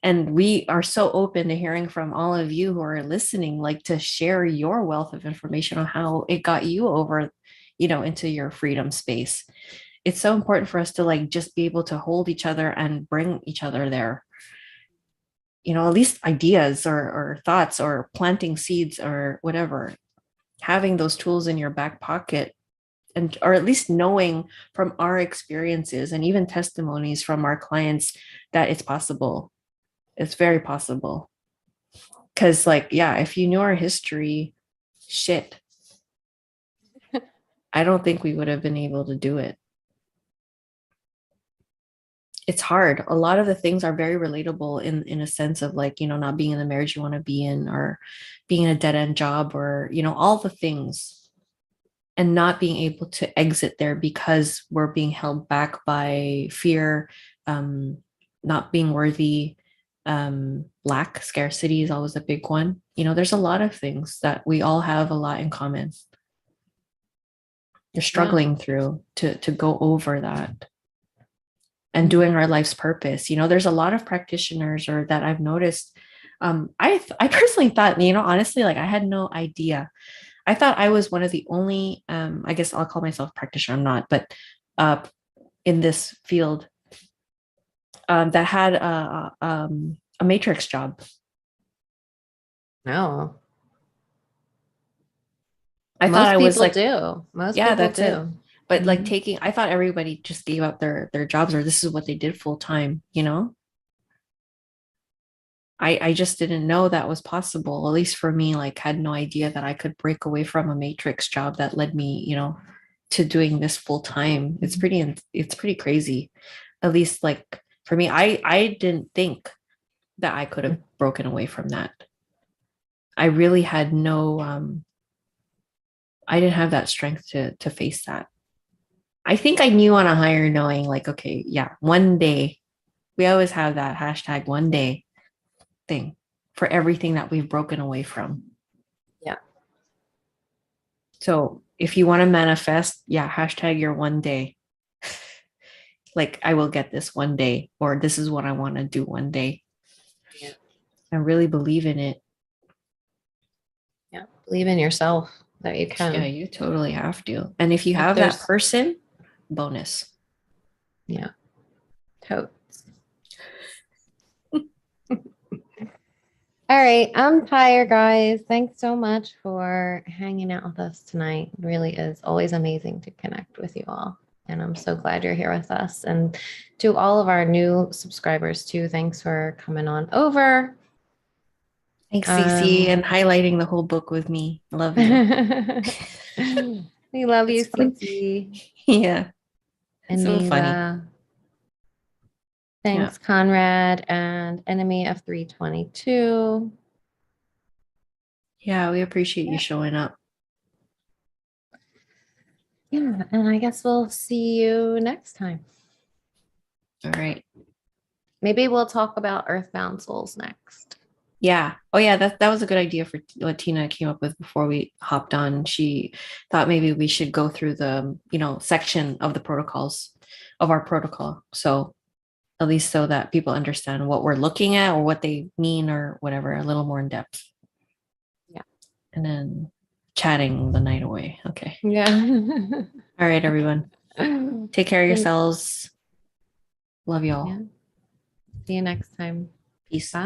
And we are so open to hearing from all of you who are listening, like to share your wealth of information on how it got you over, into your freedom space. It's so important for us to like just be able to hold each other and bring each other there. At least ideas or thoughts or planting seeds or whatever, having those tools in your back pocket and or at least knowing from our experiences and even testimonies from our clients that it's possible. It's very possible. Because like, yeah, if you knew our history, shit, I don't think we would have been able to do it. It's hard. A lot of the things are very relatable in a sense of like, not being in the marriage you want to be in or being in a dead-end job or, all the things and not being able to exit there because we're being held back by fear, not being worthy, lack, scarcity is always a big one. There's a lot of things that we all have a lot in common. You're struggling through to go over that and doing our life's purpose. There's a lot of practitioners or that I've noticed. I personally thought, honestly, like I had no idea. I thought I was one of the only, I guess I'll call myself a practitioner. I'm not, but in this field that had a matrix job. No. I thought I was like, do. Most yeah, people that's do. it. But like I thought everybody just gave up their jobs, or this is what they did full time, you know? I just didn't know that was possible. At least for me, like had no idea that I could break away from a matrix job that led me, you know, to doing this full time. It's pretty crazy. At least like for me, I didn't think that I could have broken away from that. I really had no I didn't have that strength to face that. I think I knew on a higher knowing, like, okay, yeah, one day. We always have that hashtag one day thing for everything that we've broken away from. Yeah. So if you want to manifest, yeah, hashtag your one day. Like, I will get this one day, or this is what I want to do one day. Yeah. And really believe in it. Yeah. Believe in yourself that you can. Yeah, you totally have to. And if you have that person, bonus. Yeah. Totes. All right. I'm tired, guys. Thanks so much for hanging out with us tonight. It really is always amazing to connect with you all. And I'm so glad you're here with us. And to all of our new subscribers, too, thanks for coming on over. Thanks, Cece, and highlighting the whole book with me. Love you. We love you, Cece. Yeah. And so funny. Thanks, yeah. Conrad and Enemy of 322. Yeah, we appreciate you showing up. Yeah, and I guess we'll see you next time. All right. Maybe we'll talk about Earthbound Souls next. Yeah. Oh, yeah. That was a good idea for what Tina came up with before we hopped on. She thought maybe we should go through the, section of the protocols of our protocol. So at least so that people understand what we're looking at or what they mean or whatever, a little more in depth. Yeah. And then chatting the night away. Okay. Yeah. All right, everyone. Take care of yourselves. Love y'all. Yeah. See you next time. Peace. Bye.